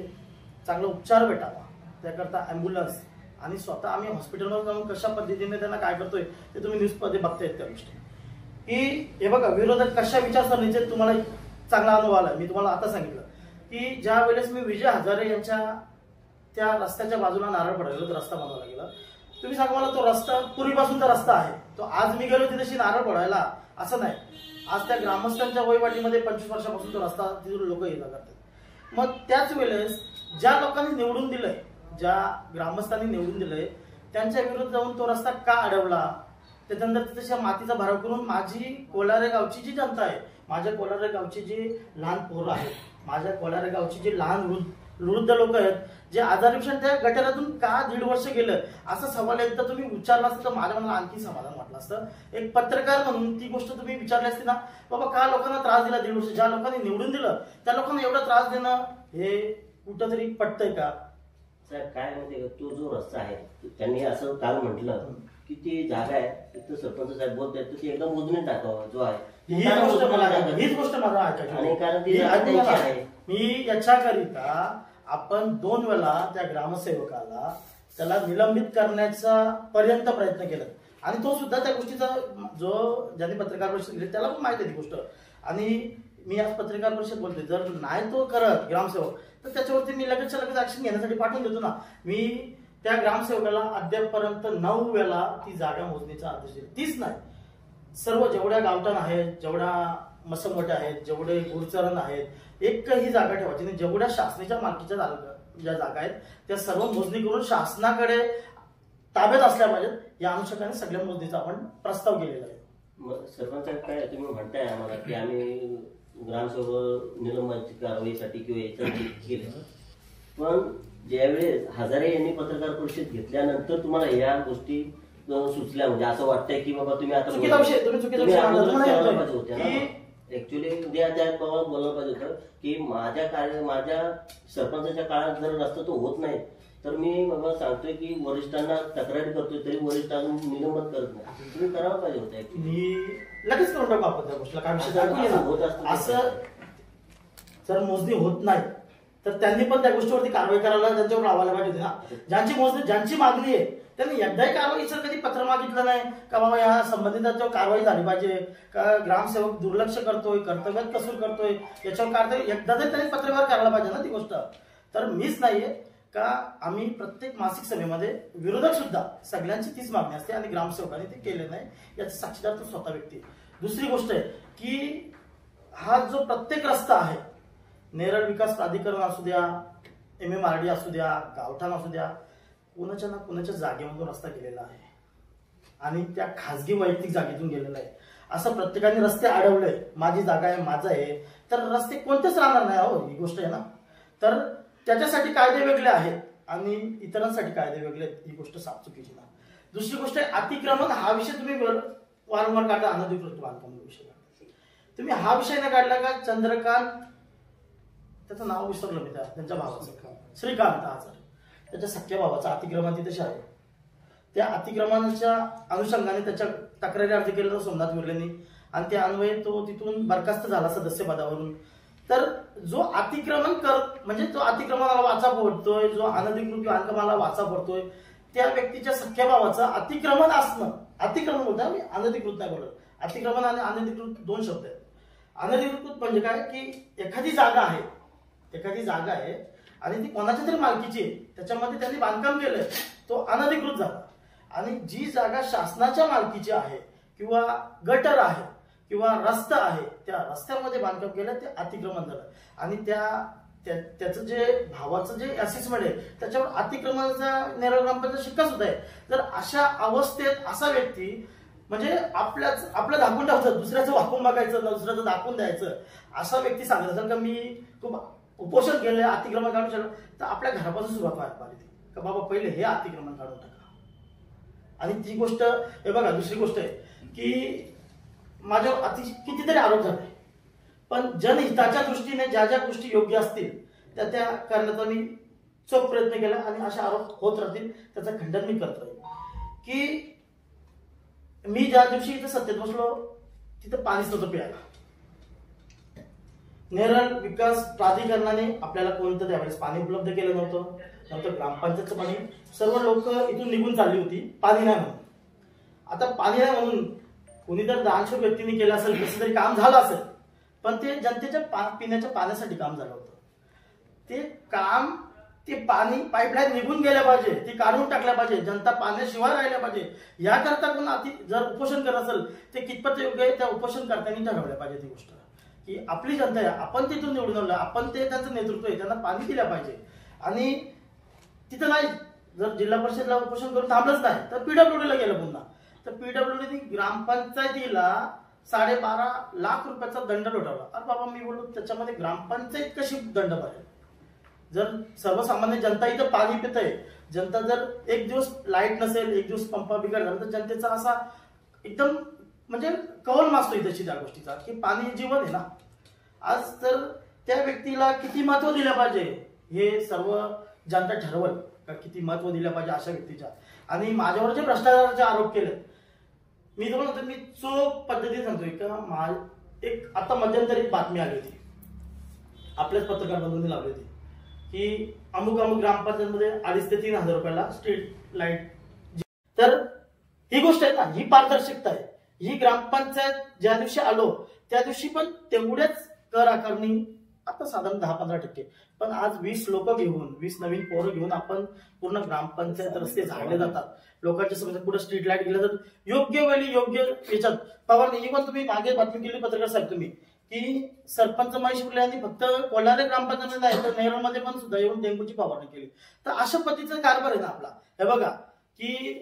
चांगला उपचार भेटावा त्याकरता ॲम्ब्युलन्स आणि स्वतः आम्ही हॉस्पिटलवर जाऊन कशा पद्धतीने त्यांना काय करतोय ते तुम्ही न्यूजमध्ये बघतायत त्या गोष्टी. की हे बघा, विरोधक कशा विचारसरणीचे तुम्हाला चांगला अनुभव आला. मी तुम्हाला आता सांगितलं की ज्या वेळेस मी विजय हजारे यांच्या त्या रस्त्याच्या बाजूला नारळ पडायला रस्ता बनवला गेला, तुम्ही सांगा मला तो रस्ता पूर्वीपासूनचा रस्ता आहे, तो आज मी गेलो तिथेशी नारळ पडायला असं नाही. आज त्या ग्रामस्थांच्या वयवाटीमध्ये 25 वर्षापासून तो रस्ता तिथून लोक येणं करतात. मग त्याच वेळेस ज्या लोकांनी निवडून दिलंय, ज्या ग्रामस्थांनी निवडून दिलंय त्यांच्या विरुद्ध जाऊन तो रस्ता का अडवला, त्याच्यानंतर तिथे मातीचा भराव करून माझी कोलारे गावची जी जनता आहे, माझ्या कोलारे गावची जी लहान पोरं आहेत, माझ्या कोलारे गावची जी लहान वृद्ध लोक आहेत जे आजारीपेक्षा त्या गटारातून का 1.5 वर्ष गेलं असा सवाल एकदा तुम्ही विचारला असता तर माझ्या मनाला आणखी समाधान वाटलं असतं. एक पत्रकार म्हणून ती गोष्ट तुम्ही विचारली असती ना, बाबा का लोकांना त्रास दिला 1.5 वर्ष, ज्या लोकांनी निवडून दिलं त्या लोकांना एवढा त्रास देणं हे कुठंतरी पटतंय का? साहेब काय माहिती, तो जो रस्ता आहे त्यांनी असं काल म्हटलं की ती जागा आहे तिथं सरपंच साहेब बोलतात तर ती एकदम मोजून टाकावं जो आहे. हीच गोष्ट मला आणि कारण ती ऐकायची आहे. मी याच्याकरिता आपण 2 वेळा त्या ग्रामसेवकाला त्याला निलंबित करण्याचा पर्यंत प्रयत्न केला आणि तो सुद्धा त्या गोष्टीचा जो ज्यांनी पत्रकार परिषद केली त्याला पण माहिती आहे ती गोष्ट. आणि मी आज पत्रकार परिषद बोलतोय, जर नाही तो करत ग्रामसेवक तर त्याच्यावरती मी लगेच ऍक्शन घेण्यासाठी पाठवून देतो ना. मी त्या ग्रामसेवकाला अद्यापपर्यंत 9 वेळा ती जागा मोजणीचा आदेश दिला, तीच नाही सर्व जेवढ्या गावठाण आहेत, जेवढ्या मसमवट्या आहेत, जेवढे गुरचरण आहेत, एकही जागा ठेवायची नाही. जेवढ्या शासनाच्या मालकीच्या ज्या जागा आहेत त्या सर्व मोजणी करून शासनाकडे ताब्यात असल्या पाहिजेत या अनुषंगाने सगळ्या मोजणीचा आपण प्रस्ताव केलेला आहे. सरपंच काय तुम्ही म्हणताय आम्हाला की आम्ही ग्रामसेवक निलंबनाची कारवाईसाठी किंवा याच्यासाठी केले, पण ज्यावेळेस हजारे यांनी पत्रकार परिषद घेतल्यानंतर तुम्हाला या गोष्टी सुचल्या म्हणजे असं वाटतंय की बाबा तुम्ही आता चुकीचा विषय होत्या ना. ऍक्च्युली त्या बाबा बोलायला पाहिजे होतं की माझ्या सरपंचाच्या काळात जर रस्ता तो होत नाही तर मी बाबा सांगतोय की वरिष्ठांना तक्रारी करतोय तरी वरिष्ठांना निलंबन करत नाही. तुम्ही करावं पाहिजे होतं ऍक्च्युली. लगेच करून टाकू आपण त्या गोष्टीला, काय विषय असं जर मोजणी होत नाही तर त्यांनी पण त्या गोष्टीवरती कारवाई करायला त्यांच्यावर लावायला पाहिजे होती ना. ज्यांची मोजणी ज्यांची मागणी आहे त्यांनी एकदाही कारवाईचं कधी पत्र मागितलं नाही का बाबा या संबंधितांच्यावर कारवाई झाली पाहिजे का ग्रामसेवक दुर्लक्ष करतोय, कर्तव्यात कसूर करतोय याच्यावर कारवाई एकदा तरी त्यांनी पत्रव्यवहार करायला पाहिजे ना ती गोष्ट. तर मीच नाहीये का आम्ही प्रत्येक मासिक सभेमध्ये विरोधक सुद्धा सगळ्यांची तीच मागणी असते आणि ग्रामसेवकांनी ते केले नाही याचा साक्षीदार तो स्वतः व्यक्ती. दुसरी गोष्ट आहे की हा जो प्रत्येक रस्ता आहे, नेरळ विकास प्राधिकरण असू द्या, MMRD असू द्या, गावठाण असू द्या, कुणाच्या ना कुणाच्या जागेमधून रस्ता गेलेला आहे आणि त्या खासगी वैयक्तिक जागेतून गेलेला आहे. असं प्रत्येकाने रस्ते अडवले, माझी जागा आहे, माझं आहे, तर रस्ते कोणतेच राहणार नाही. हो ही गोष्ट आहे ना. तर त्याच्यासाठी कायदे वेगळे आहेत आणि इतरांसाठी कायदे वेगळे आहेत, ही गोष्ट साफ चुकीची ना. दुसरी गोष्ट आहे अतिक्रमण. हा विषय तुम्ही वारंवार काढता, अनधिकृत बांधकाम विषय काढता. तुम्ही हा विषय नाही काढला का चंद्रकांत, त्याचं नाव विसरलं मी, त्यांच्या भावाचं श्रीकांत आचार्य, त्याच्या सख्या भावाचा अतिक्रमण तिथे आहे. त्या अतिक्रमणाच्या अनुषंगाने त्याच्या तक्रारी अर्ज केला होता सोमनाथ विर्लेंनी आणि त्या अन्वये तो तिथून बरखास्त झाला सदस्य पदावरून. तर जो अतिक्रमण म्हणजे जो अतिक्रमणाला वाचा फोडतोय, जो अनधिकृत बांधकामाला वाचा फोडतोय, त्या व्यक्तीच्या सख्या भावाचं अतिक्रमण असणं, अतिक्रमण बोलतो मी, अनधिकृत नाही बोलत. अतिक्रमण आणि अनधिकृत दोन शब्द आहेत. अनधिकृत म्हणजे काय की एखादी जागा आहे आणि ती कोणाच्या तरी मालकीची आहे, त्याच्यामध्ये त्यांनी बांधकाम केलंय, तो अनधिकृत झाला. आणि जी जागा शासनाच्या मालकीची आहे किंवा गटर आहे किंवा रस्ता आहे, त्या रस्त्यामध्ये बांधकाम केलं, ते अतिक्रमण झालं. आणि त्याचं जे भावाचं जे असेसमेंट आहे त्याच्यावर अतिक्रमणाचा नेरळ ग्रामपंचायत शिक्का सुद्धा आहे. तर अशा अवस्थेत असा व्यक्ती म्हणजे आपलं दाखवून ठेवतं, दुसऱ्याचं वाकून बघायचं, दुसऱ्याचं दाखवून द्यायचं, असा व्यक्ती सांगत असेल का मी खूप उपोषण केलंय, अतिक्रमण काढून शकलं, तर आपल्या घरापासून सुरुवात व्हायला पाहिजे का बाबा पहिले हे अतिक्रमण काढून टाका. आणि ती गोष्ट हे बघा, दुसरी गोष्ट आहे की माझ्यावर कितीतरी आरोप झाले, पण जनहिताच्या दृष्टीने ज्या ज्या गोष्टी योग्य असतील त्या करण्याचा मी चोख प्रयत्न केला आणि असे आरोप होत राहतील, त्याचं खंडन मी करत राहील. की मी ज्या दिवशी इथं सत्तेत बसलो तिथं पाणीच नव्हतं प्यायला. नेरळ विकास प्राधिकरणाने आपल्याला कोणतं त्यावेळेस पाणी उपलब्ध केलं नव्हतं. ग्रामपंचायतचं पाणी, सर्व लोक इथून निघून चालली होती पाणी नाही म्हणून. आता पाणी नाही म्हणून कोणी जर दानशूर व्यक्तीने केलं असेल, कसं तरी काम झालं असेल, पण ते जनतेच्या पिण्याच्या पाण्यासाठी काम झालं होतं. ते काम, ते पाणी पाईपलाईन निघून गेल्या पाहिजे, ती काढून टाकल्या पाहिजे, जनता पाण्याशिवाय राहिल्या पाहिजे. याकरता कोण जर उपोषण करत असेल ते कितपत योग्य आहे, त्या उपोषणकर्त्यांनी ठरवल्या पाहिजे ती गोष्ट की आपली जनता आहे, आपण तिथून निवडून आलो, आपण ते त्यांचं नेतृत्व आहे, त्यांना पाणी दिल्या पाहिजे. आणि तिथं नाही, जर जिल्हा परिषदला उपोषण करून थांबलंच नाही तर पीडब्ल्यूडीला गेलं पुन्हा, तर पीडब्ल्यूडीने ग्रामपंचायतीला 12.5 लाख रुपयाचा दंड ठोठावला. अरे बाबा, मी बोललो त्याच्यामध्ये ग्रामपंचायत कशी दंड भरेल? जर सर्वसामान्य जनता इथं पाणी पित आहे, जनता जर एक दिवस लाईट नसेल, एक दिवस पंपा बिघड झाला, तर जनतेचा असा एकदम म्हणजे कौल मासतो इथं त्या गोष्टीचा की पाणी जीवन आहे ना. आज तर त्या व्यक्तीला किती महत्व दिलं पाहिजे हे सर्व जनता ठरवल का किती महत्व दिलं पाहिजे अशा व्यक्तीच्या. आणि माझ्यावर जे भ्रष्टाचाराचे आरोप केले, मी तुम्हाला मी चोख पद्धतीने सांगतोय का एक आता मध्यंतरी बातमी आली होती, आपल्याच पत्रकार बंधूंनी लावली होती की अमुक ग्रामपंचायतमध्ये 2,500 ते 3,000 रुपयाला स्ट्रीट लाईट. तर ही गोष्ट आहे ना, ही पारदर्शकता आहे. ही ग्रामपंचायत ज्या दिवशी आलो त्या दिवशी पण तेवढ्याच कर आकारणी, आता साधारण 10-15%, पण आज 20 लोक घेऊन, 20 नवीन पोरं घेऊन आपण पूर्ण ग्रामपंचायत रस्ते झाडले जातात. लोकांच्या समजा पुढे स्ट्रीट लाईट गेलं तर योग्य वेळी योग्य याच्यात पवारणी. पण तुम्ही मागे बातमी केली पत्रकार साहेब तुम्ही की सरपंच महेश फुले यांनी फक्त कोल्हारे ग्रामपंचायत नाही तर नेरळमध्ये पण सुद्धा येऊन डेंग्यूची फवारणी केली. तर अशा पद्धतीचा कारभार आहे ना आपला. हे बघा की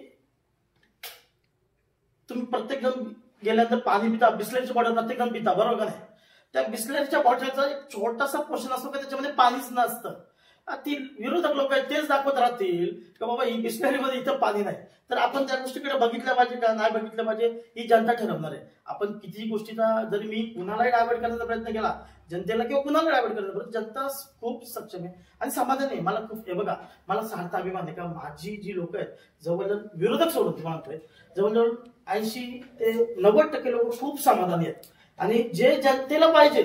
तुम्ही प्रत्येक जण गेल्यानंतर पाणी पिता, बिस्लरीची बॉटल प्रत्येक जण पिता, बरोबर का नाही? त्या बिस्लरीच्या बॉटलचा एक छोटासा पोर्शन असतो का त्याच्यामध्ये पाणीच नसतं. ती विरोधक लोक आहेत तेच दाखवत राहतील का बाबा ही बिस्लरीमध्ये इथं पाणी नाही. तर आपण त्या गोष्टीकडे बघितल्या पाहिजे का नाही बघितलं पाहिजे ही जनता ठरवणार आहे. आपण कितीही गोष्टीचा जरी मी कुणालाही डायव्हर्ट करण्याचा प्रयत्न केला, जनतेला किंवा कुणाला डायव्हर्ट करण्याचा, जनता खूप सक्षम आहे आणि समाधान आहे. मला खूप, हे बघा, मला सार्थ अभिमान आहे का माझी जी लोक आहेत जवळजवळ विरोधक सोडून तुम्हाला जवळजवळ 80 ते 90% लोक खूप समाधानी आहेत. आणि जे जनतेला पाहिजे,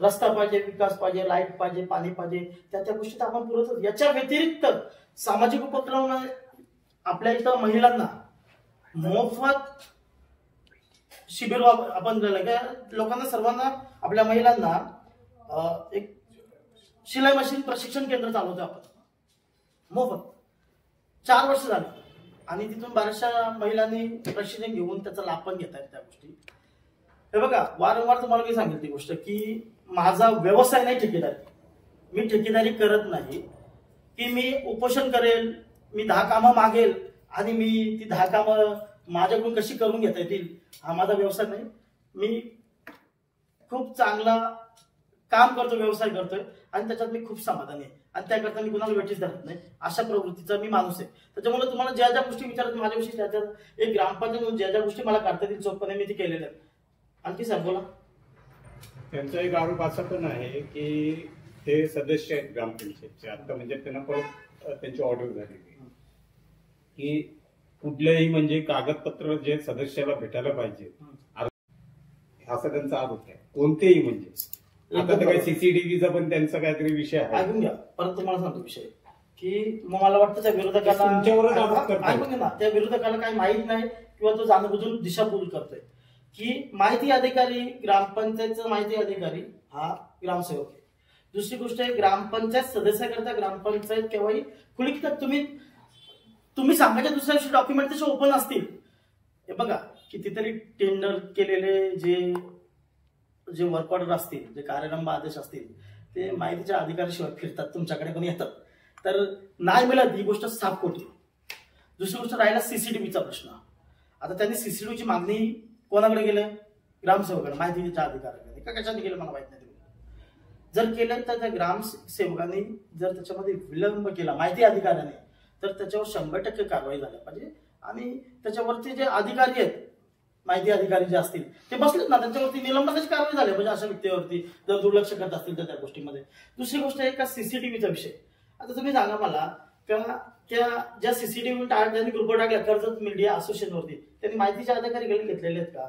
रस्ता पाहिजे, विकास पाहिजे, लाईट पाहिजे, पाणी पाहिजे, त्या गोष्टीत आपण पुरवतो. याच्या व्यतिरिक्त सामाजिक उपक्रम आपल्या इथं महिलांना मोफत शिबिर आपण लोकांना सर्वांना आपल्या महिलांना एक शिलाई मशीन प्रशिक्षण केंद्र चालवतो आपण मोफत. 4 वर्ष झाली आणि तिथून बऱ्याचशा महिलांनी प्रशिक्षण घेऊन त्याचा लाभ पण घेत आहेत त्या गोष्टी. हे बघा, वारंवार तुम्हाला मी सांगितली ती गोष्ट की माझा व्यवसाय नाही ठेकेदारी. मी ठेकेदारी करत नाही की मी उपोषण करेल, मी 10 कामं मागेल आणि मी ती 10 कामं माझ्याकडून कशी करून घेता येतील, हा माझा व्यवसाय नाही. मी खूप चांगला काम करतो, व्यवसाय करतोय आणि त्याच्यात मी खूप समाधानी आहे आणि त्याकरता मी कुणाला वेठीस धरत नाही. अशा प्रवृत्तीचा मी माणूस आहे. त्याच्यामुळे तुम्हाला ज्या ज्या गोष्टी विचारत माझ्याविषयी त्या एक ग्रामपंचायत ज्या ज्या गोष्टी मला करता येतील चोखपणे मी ते केलेल्या आहेत. आणखी साहेब बोला. त्यांचा एक आरोप असा पण आहे की ते सदस्य आहेत ग्रामपंचायतचे, आता म्हणजे त्यांना परत त्यांची ऑर्डर झालेली की कुठल्याही म्हणजे कागदपत्र जे सदस्याला भेटायला पाहिजे असा त्यांचा आरोप आहे. कोणतेही म्हणजे आता तर काय सीसीटीव्हीचा पण त्यांचा काहीतरी विषय आहे. ऐकून घ्या, परत तुम्हाला सांगतो विषय की मग मला वाटतं त्या विरोधकाला तुमच्यावरच आरोप करतात. ऐकून घ्या ना, त्या विरोधकाला काही माहित नाही किंवा तो जाणून दिशाभूल करतोय की माहिती अधिकारी, ग्रामपंचायतचा माहिती अधिकारी हा ग्रामसेवक आहे. दुसरी गोष्ट आहे, ग्रामपंचायत सदस्याकरता ग्रामपंचायत केव्हाही खुली की तुम्ही सांगायच्या दुसऱ्या दिवशी डॉक्युमेंट तसे ओपन असतील. हे बघा, कितीतरी टेंडर केलेले जे वर्क ऑर्डर असतील, जे कार्यक्रम आदेश असतील, ते माहितीच्या अधिकाऱ्याशिवाय फिरतात, तुमच्याकडे पण येतात. तर नाही मिळत ही गोष्ट साफ खोटी. दुसरी गोष्ट राहिला सीसीटीव्हीचा प्रश्न. आता त्यांनी सीसीटीव्हीची मागणी कोणाकडे गेलं? ग्रामसेवकाकडे, माहितीच्या अधिकाऱ्याकडे का कशाने गेलं मला माहित नाही. जर केलं तर त्या ग्रामसेवकांनी जर त्याच्यामध्ये विलंब केला माहिती अधिकाऱ्याने, तर त्याच्यावर 100% कारवाई झाली पाहिजे. आणि त्याच्यावरती जे अधिकारी आहेत, माहिती अधिकारी जे असतील ते बसलेत ना, त्यांच्यावरती निलंबनाची कारवाई झाली पाहिजे अशा व्यक्तीवरती, जर दुर्लक्ष करत असतील तर त्या गोष्टीमध्ये. दुसरी गोष्ट आहे का सीसीटीव्हीचा विषय. आता तुम्ही सांगा मला का त्या ज्या सीसीटीव्ही त्यांनी ग्रुपवर टाकल्या कर्जत मीडिया असोसिएशनवरती, त्यांनी माहितीचे अधिकारी घेतलेले आहेत का?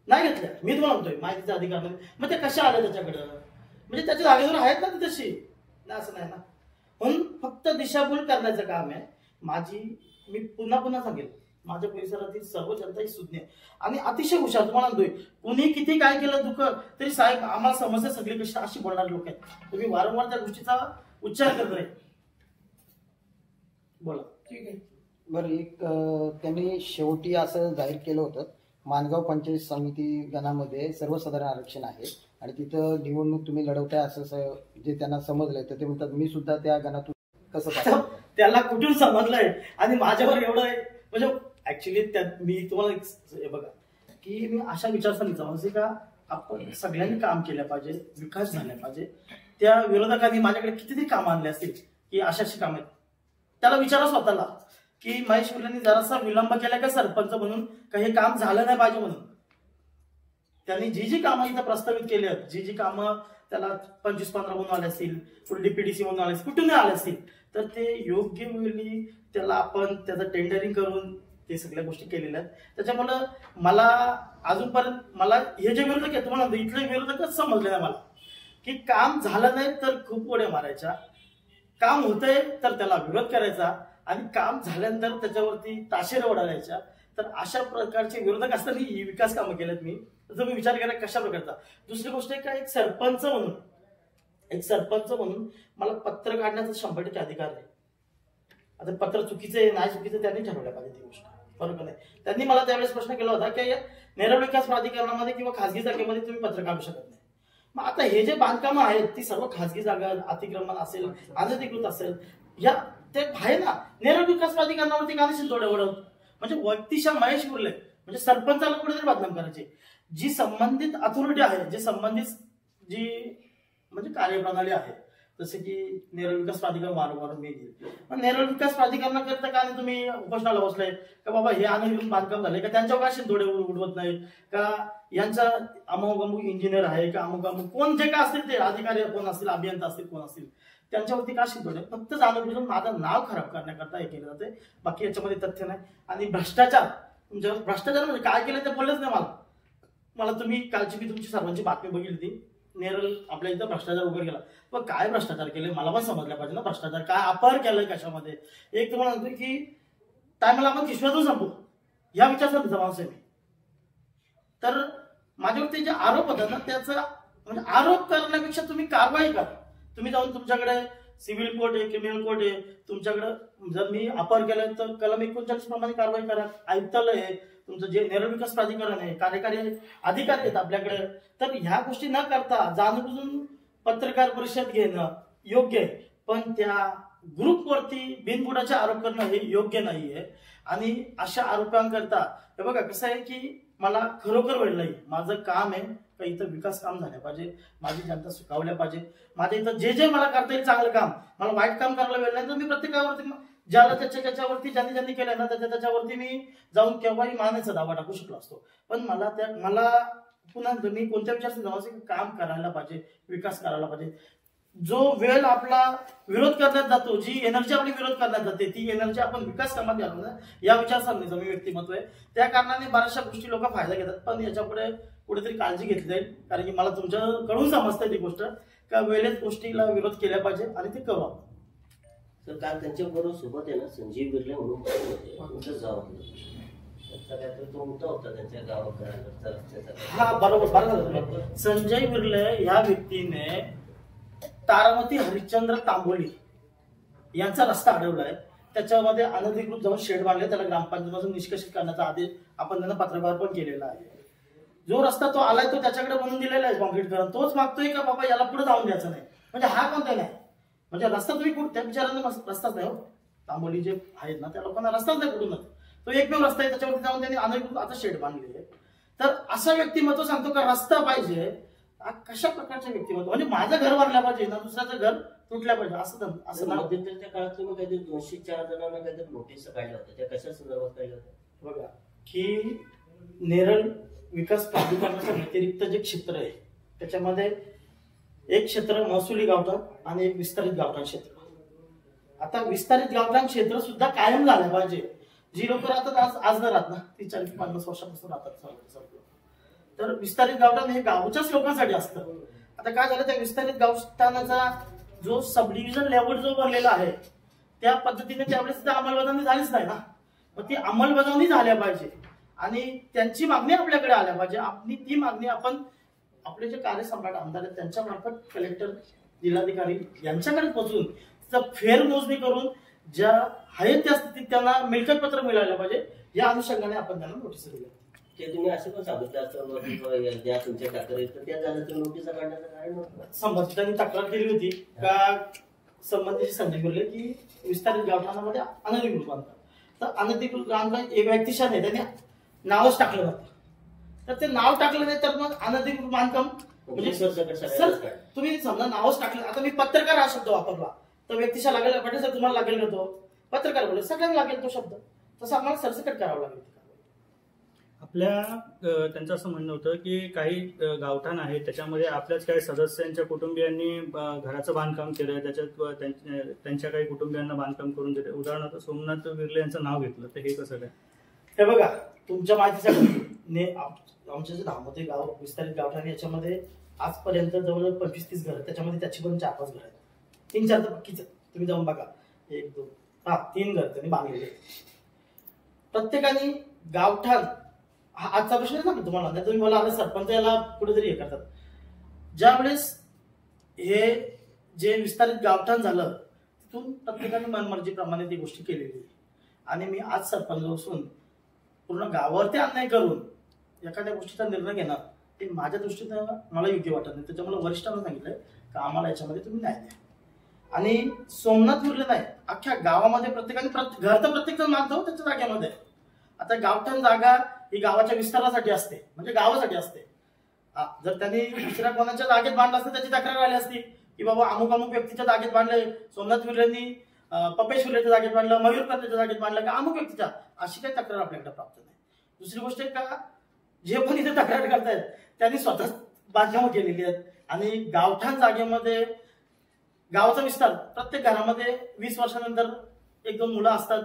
नाही घेतल्या. मी तुम्हाला म्हणतोय माहितीचा अधिकार नाही. मग ते कशा आले त्याच्याकडे? म्हणजे त्याच्या जागेवर आहेत ना ते तशी, नाही असं नाही ना. म्हणून फक्त दिशाभूल करण्याचं काम आहे. मी पुन्हा सांगेल, माझ्या परिसरातील सर्व जनता ही सुज्ञ आहे आणि अतिशय हुशार. तुम्हाला म्हणतोय कुणी किती काय केलं दुःख तरी साहेब आम्हाला समस्या सगळी कशी अशी बोलणारे लोक आहेत. तुम्ही वारंवार त्या गोष्टीचा उच्चार करताय. बोला. ठीक आहे. बरं, एक त्यांनी शेवटी असं जाहीर केलं होतं, माणगाव पंचायत समिती गणामध्ये सर्वसाधारण आरक्षण आहे आणि तिथं निवडणूक तुम्ही लढवताय असं जे त्यांना समजलंय, तर ते म्हणतात मी सुद्धा त्या गणातून कसं पाहिजे. त्याला कुठून समजलंय आणि माझ्यावर एवढं म्हणजे ऍक्च्युली मी तुम्हाला बघा की मी अशा विचारसरणीचा म्हणजे का आपण सगळ्यांनी काम केलं पाहिजे, विकास झाला पाहिजे. त्या विरोधकांनी माझ्याकडे कितीतरी कामं आणले असतील की अशी कामं आहेत. त्याला विचारा स्वतःला की महेश मुलांनी जरासा विलंब केला का सरपंच म्हणून काही काम झालं नाही पाहिजे म्हणून. त्यांनी जी कामं इथं प्रस्तावित केली आहेत, जी कामं त्याला 25-15 म्हणून आले असतील, पुढे डीपीडीसी म्हणून आले असतील, कुठून आले असतील, तर ते योग्य वेळी त्याला आपण त्याचं टेंडरिंग करून ते सगळ्या गोष्टी केलेल्या आहेत. त्याच्यामुळं मला अजूनपर्यंत मला हे जे विरोधक आहेत तुम्हाला इथले विरोधकच समजले नाही मला की काम झालं नाही तर खूप उड्या मारायच्या, काम होतंय तर त्याला विरोध करायचा आणि काम झाल्यानंतर त्याच्यावरती ताशेरे ओढायच्या. तर अशा प्रकारचे विरोधक असताना ही विकास कामं केलेत मी. जर मी विचार केला कशा प्रकारचा. दुसरी गोष्ट आहे का एक सरपंच म्हणून मला पत्र काढण्याचा 100% अधिकार आहे. आता पत्र चुकीचं आहे नाही चुकीचं त्यांनी ठरवलं पाहिजे ती गोष्ट, बरोबर नाही. त्यांनी मला त्यावेळेस प्रश्न केला होता की नेरळ विकास प्राधिकरणामध्ये किंवा खासगी जागेमध्ये तुम्ही पत्र काढू शकत नाही. मग आता हे जे बांधकामं आहेत ती सर्व खासगी जागा, अतिक्रमण असेल, अनधिकृत असेल, या ते आहे ना. नेरळ विकास प्राधिकरणावरती का नसेल थोड्या वडवत म्हणजे व्यक्तिशा महेश मुरले म्हणजे सरपंचाला कुठेतरी बदनाम करायचे. जी संबंधित अथॉरिटी आहे, जे संबंधित जी म्हणजे कार्यप्रणाली आहे, जसे की नेरळ विकास प्राधिकरण वारंवार मी घेईल. पण नेरळ विकास प्राधिकरणाकरता का तुम्ही उपोषणाला बसलाय का बाबा हे अनधिकृत बांधकाम झाले का त्यांच्यावर का थोडे उडवत नाही का यांचा अमुक अमुक इंजिनियर आहे का अमुक अमुक कोण जे का असतील ते अधिकारी कोण असतील, अभियंता असतील, कोण असतील त्यांच्यावरती का शिंदोडे फक्त जाणून बुजून माझं नाव खराब करण्याकरता हे केलं जाते. बाकी याच्यामध्ये तथ्य नाही. आणि भ्रष्टाचार म्हणजे काय केलं ते बोललेच नाही मला तुम्ही कालची मी तुमची सर्वांची बातमी बघितली ती नेरळ आपल्या इथं भ्रष्टाचार वगैरे केला. पण काय भ्रष्टाचार केले मला पण समजलं पाहिजे ना. भ्रष्टाचार काय अपहार केलाय कशामध्ये. एक तुम्हाला म्हणतोय की टायमाला आपण किशोरातून संपू या विचारसरणीचा माणूस आहे मी. तर माझ्यावरती जे आरोप होतात ना त्याचा म्हणजे आरोप करण्यापेक्षा तुम्ही कारवाई करा. तुम्ही जाऊन तुमच्याकडे सिव्हिल कोर्ट आहे, क्रिमिनल कोर्ट आहे, तुमच्याकडे जर मी अपहार केला तर कलम 39 प्रमाणे कारवाई करा. आयुक्तालय आहे तुमचं, जे नेरळ विकास प्राधिकरण आहे, कार्यकारी अधिकारी आहेत आपल्याकडे. तर ह्या गोष्टी न करता जाणून पत्रकार परिषद घेणं योग्य आहे, पण त्या ग्रुपवरती बिनबुडाचे आरोप करणं हे योग्य नाहीये. आणि अशा आरोपांकरता हे बघा कसं आहे की मला खरोखर वेळ नाही. माझं काम आहे का इथं विकास काम झालं पाहिजे, माझी जनता सुखावल्या पाहिजे. माझ्या इथं जे मला करता येईल चांगलं काम, मला वाईट काम करायला वेळ नाही तर मी प्रत्येकावरती ज्याला त्याच्यावरती ज्यांनी केलं ना त्याच्यावरती मी जाऊन केव्हाही मानायचा दावा टाकू शकलो असतो. पण मला पुन्हा मी कोणत्या विचारात जाऊ काम करायला पाहिजे, विकास करायला पाहिजे. जो वेळ आपला विरोध करण्यात जातो, जी एनर्जी आपली विरोध करण्यात जाते, ती एनर्जी आपण विकास कामात घालवणार या विचारसरणीचं मी व्यक्तिमत्व आहे. त्या कारणाने बऱ्याचशा गोष्टी लोक फायदा घेतात, पण याच्यापुढे कुठेतरी काळजी घेतली जाईल. कारण की मला तुमच्याकडून समजते ती गोष्ट का वेळेत गोष्टीला विरोध केला पाहिजे आणि ते करू आपण. तर काल त्यांच्याबरोबर सोबत आहे ना संजीव बिर्ले म्हणून तुमच्याच गावात तो मुद्दा होता त्यांच्या गावात. हा बरोबर. संजय बिर्ले या व्यक्तीने तारामती हरिश्चंद्र तांबोली यांचा रस्ता अडवलाय. त्याच्यामध्ये अनधिकृत जाऊन शेड बांधले, त्याला ग्रामपंचायतीपासून निष्कासित करण्याचा आदेश आपण त्यांना पत्रव्यवहार पण केलेला आहे. जो रस्ता तो आलाय तो त्याच्याकडे बनवून दिलेला आहे कॉन्क्रीट करून, तोच मागतोय का बाबा याला पुढे जाऊन द्यायचं नाही. म्हणजे हा कोणता नाही, म्हणजे रस्ता तुम्ही कुठं, त्या विचारांना रस्ताच नाही हो. तांबोली जे आहेत ना त्या लोकांना रस्ताच नाही कुठूनच, तो एकमेव रस्ता आहे, त्याच्यावरती जाऊन त्यांनी अनधिकृत आता शेड बांधले. तर असा व्यक्तिमत्व सांगतो का रस्ता पाहिजे, कशा प्रकारचे व्यक्तिमत्व, म्हणजे माझं घर वारल्या पाहिजे ना दुसऱ्याचं घर तुटल्या पाहिजे असं ना. मध्यंतरीच्या काळात तुम्ही काहीतरी 204 जणांना काहीतरी नोटीस काढल्या होत्या, त्या कशा संदर्भात काढल्या होत्या? बघा की नेरळ विकास प्राधिकरणाच्या व्यतिरिक्त जे क्षेत्र आहे त्याच्यामध्ये एक क्षेत्र महसुली गावठाण आणि एक विस्तारित गावठाण क्षेत्र. आता विस्तारित गावठाण क्षेत्र सुद्धा कायम झालं पाहिजे. जी लोक राहतात आज न राहत ना, ती 40-50 वर्षापासून राहतात. तर विस्तारित गावठाण हे गावच्याच लोकांसाठी असतं. आता काय झालं, त्या विस्तारित गावठाणाचा जो सब डिव्हिजन लेवल जो बनलेला आहे त्या पद्धतीने त्यावेळेस सुद्धा अंमलबजावणी झालीच नाही ना. मग ती अंमलबजावणी झाल्या पाहिजे आणि त्यांची मागणी आपल्याकडे आल्या पाहिजे. आपली ती मागणी आपण आपले जे कार्यसम्राट आमदार आहेत त्यांच्या मार्फत कलेक्टर, जिल्हाधिकारी यांच्याकडे पोहोचून तिथं फेरमोजणी करून ज्या आहेत त्या स्थितीत त्यांना मिळकत पत्र मिळालं पाहिजे या अनुषंगाने आपण त्यांना नोटीस दिल्या. ते तुम्ही असं पण सांगितलं असं ज्या तुमच्या तक्रारी त्या झाल्या तर नोटीस काढण्याचं कारण नव्हतं. संबंधितांनी तक्रार केली होती का संबंधित संजय बोलले की विस्तारित गावठाणामध्ये अनधिकृत बांधकाम, तर अनधिकृत बांधकाम एक व्यक्तिशा नाही त्यांनी नावच टाकलं जातं. तर ते नाव टाकलं नाही तर मग अनधिकृत बांधकाम म्हणजे सर तुम्ही समजा नावच टाकलं. आता मी पत्रकार हा शब्द वापरला तर व्यक्तिशा लागेल पाहिजे सर, तुम्हाला लागेल का तो पत्रकार बोलले, सगळ्यांना लागेल तो शब्द, तसं आम्हाला सरसकट करावं लागेल. आपल्या त्यांचं असं म्हणणं होतं की काही गावठाण आहेत त्याच्यामध्ये आपल्याच काही सदस्यांच्या कुटुंबियांनी घराचं बांधकाम केलं, त्याच्यात त्यांच्या काही कुटुंबियांना बांधकाम करून दिले. उदाहरणार्थ सोमनाथ बिर्ले यांचं नाव घेतलं, तर हे कसं काय? हे बघा तुमच्या माहितीसाठी आमचं जे धामोते गाव विस्तारित गावठाण याच्यामध्ये आजपर्यंत जवळजवळ 25-30 घर, त्याच्यामध्ये त्याची पण 4-5 घर आहेत, 3-4 तर पक्कीच. तुम्ही जाऊन बघा 1-2-3 घर त्यांनी बांधलेले. प्रत्येकाने गावठाण हा आजचा प्रश्न आहे ना तुम्हाला, नाही तुम्ही मला आता सरपंच याला कुठेतरी हे करतात. ज्यावेळेस हे जे विस्तारित गावठाण झालं तिथून प्रत्येकाने मनमर्जीप्रमाणे ती गोष्टी केलेली आणि मी आज सरपंच असून पूर्ण गावावरती अन्याय करून एखाद्या गोष्टीचा निर्णय घेणार ते माझ्या दृष्टीनं मला योग्य वाटत नाही. त्याच्यामुळे वरिष्ठांना सांगितलंय की आम्हाला याच्यामध्ये तुम्ही न्याय द्या. आणि सोमनाथ बिर्ले नाही, अख्ख्या गावामध्ये प्रत्येकाने घर तर प्रत्येक जण मानतो त्याच्या जागेमध्ये. आता गावठाण जागा ही गावाच्या विस्तारासाठी असते, म्हणजे गावासाठी असते. जर त्यांनी दुसऱ्या कोणाच्या जागेत बांधलं असतं त्याची तक्रार आली असती की बाबा अमुक अमुक व्यक्तीच्या जागेत बांधले, सोमनाथ बिर्लेंनी पपेश बिर्लेच्या जागेत बांधलं, मयूर कर्णेच्या जागेत बांधलं का अमुक व्यक्तीच्या, अशी काही तक्रार आपल्याकडे प्राप्त नाही. दुसरी गोष्ट का जे पण इथे तक्रार करतायत त्यांनी स्वतः बांधकामं केलेली आहेत आणि गावठाण जागेमध्ये गावाचा विस्तार प्रत्येक घरामध्ये 20 वर्षानंतर 1-2 मुलं असतात.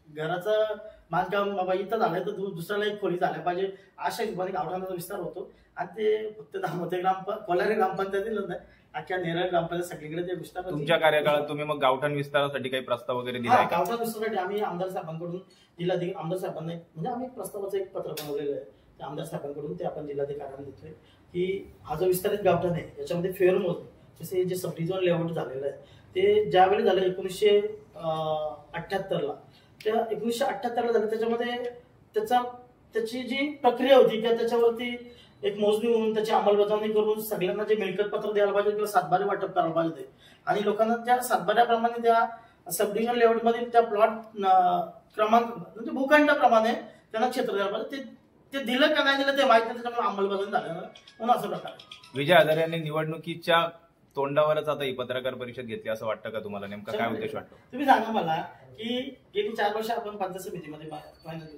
घराचं बांधकाम बाबा इथं झालंय तर दुसऱ्याला एक खोली झाल्या पाहिजे अशा हिशोबाने गावठाणाचा विस्तार होतो. आणि ते फक्त धामोते कोलारे ग्रामपंचायतीला नाही, अख्ख्या नेरळ ग्रामपंचायत सगळीकडे ते विस्तार. तुमच्या कार्यकाळात तुम्ही मग गावठाण विस्तारासाठी काही प्रस्ताव वगैरे दिला? गावठाण विस्तारासाठी आम्ही आमदार साहेबांकडून जिल्हाधिकारी आमदार साहेबांना म्हणजे आम्ही प्रस्तावाचं एक पत्र बनवलेलं आहे ते आमदार साहेबांकडून, ते आपण जिल्हाधिकाऱ्यांना देतोय की हा जो विस्तारित गावठाण आहे याच्यामध्ये फेरमोजणी जसे जे सब डिव्हिजन लेआउट झालेलं आहे ते ज्यावेळी झालं 1978ला, त्या 1978ला झालं. त्याच्यामध्ये त्याची जी प्रक्रिया होती किंवा त्याच्यावरती एक मोजणी म्हणून त्याची अंमलबजावणी करून सगळ्यांना जे मिळकत पत्र द्यायला पाहिजे किंवा सातबारे वाटप करायला पाहिजे आणि लोकांना त्या सातबाऱ्याप्रमाणे त्या सब डिव्हिजन लेआउटमध्ये त्या प्लॉट क्रमांक म्हणजे भूखंडाप्रमाणे त्यांना क्षेत्र द्यायला पाहिजे. ते दिलं का नाही दिलं ते माहिती नाही, त्याच्यामुळे अंमलबजावणी झालं म्हणून असं प्रकार. विजय हजारे यांनी निवडणुकीच्या तोंडावरच आता ही पत्रकार परिषद घेतली असं वाटतं का तुम्हाला? नेमका काय उद्देश वाटतो? तुम्ही सांगा मला की गेली 4 वर्ष आपण पंचायत समितीमध्ये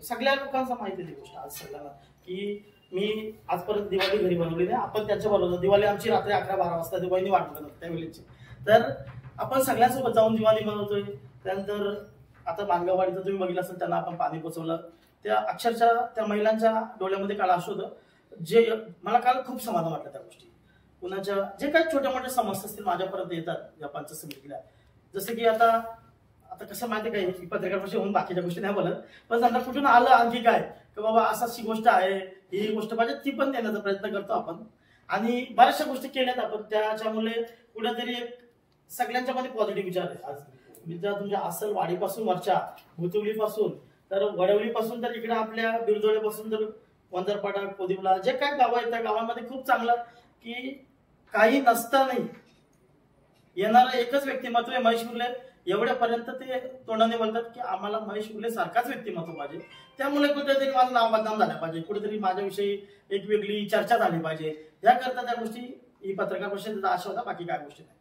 सगळ्या लोकांचा माहिती ती गोष्ट आज सगळ्यांना की मी आजपर्यंत दिवाळी घरी बनवली नाही. आपण त्यांच्या बरोबर दिवाळी आमची रात्री 11-12 वाजता दिवाळीने वाटत त्यावेळेची तर आपण सगळ्यांसोबत जाऊन दिवाळी मनवतोय. त्यानंतर आता मानगाववाडीचं तुम्ही बघितलं असेल, त्यांना आपण पाणी पोचवलं. त्या अक्षरशः त्या महिलांच्या डोळ्यामध्ये काळ असू होतं, जे मला काल खूप समाधान वाटलं त्या गोष्टी. कुणाच्या जे काही छोट्या मोठ्या समस्या असतील माझ्यापर्यंत येतात या पंचायत समितीला. जसं की आता कसं माहिती काय, पत्रकार परिषद होऊन बाकीच्या गोष्टी नाही बोलत, पण समजा कुठून आलं आणखी काय की बाबा अशी गोष्ट आहे, ही गोष्ट पाहिजे, ती पण देण्याचा प्रयत्न करतो आपण. आणि बऱ्याचशा गोष्टी केल्यात आपण, त्याच्यामुळे कुठेतरी एक सगळ्यांच्या मध्ये पॉझिटिव्ह विचार आहे. आज ज्या तुमच्या असल वाडीपासून वरच्या भुतुवलीपासून तर वडवलीपासून तर इकडे आपल्या बिरजोळेपासून तर वंदरपाडा कोदिवला जे काय गाव आहेत त्या गावामध्ये खूप चांगलं की काही नसतानाही येणारं एकच व्यक्तिमत्व आहे महेश उर्ले. एवढ्यापर्यंत ते तोंडाने बोलतात की आम्हाला महेश उर्ले सारखाच व्यक्तिमत्व पाहिजे. त्यामुळे कुठेतरी माझं नाव बदनाम झालं पाहिजे, कुठेतरी माझ्याविषयी एक वेगळी चर्चा झाली पाहिजे. याकरता त्या गोष्टी ही पत्रकार परिषदेचा आशा होता, बाकी काय गोष्टी नाही.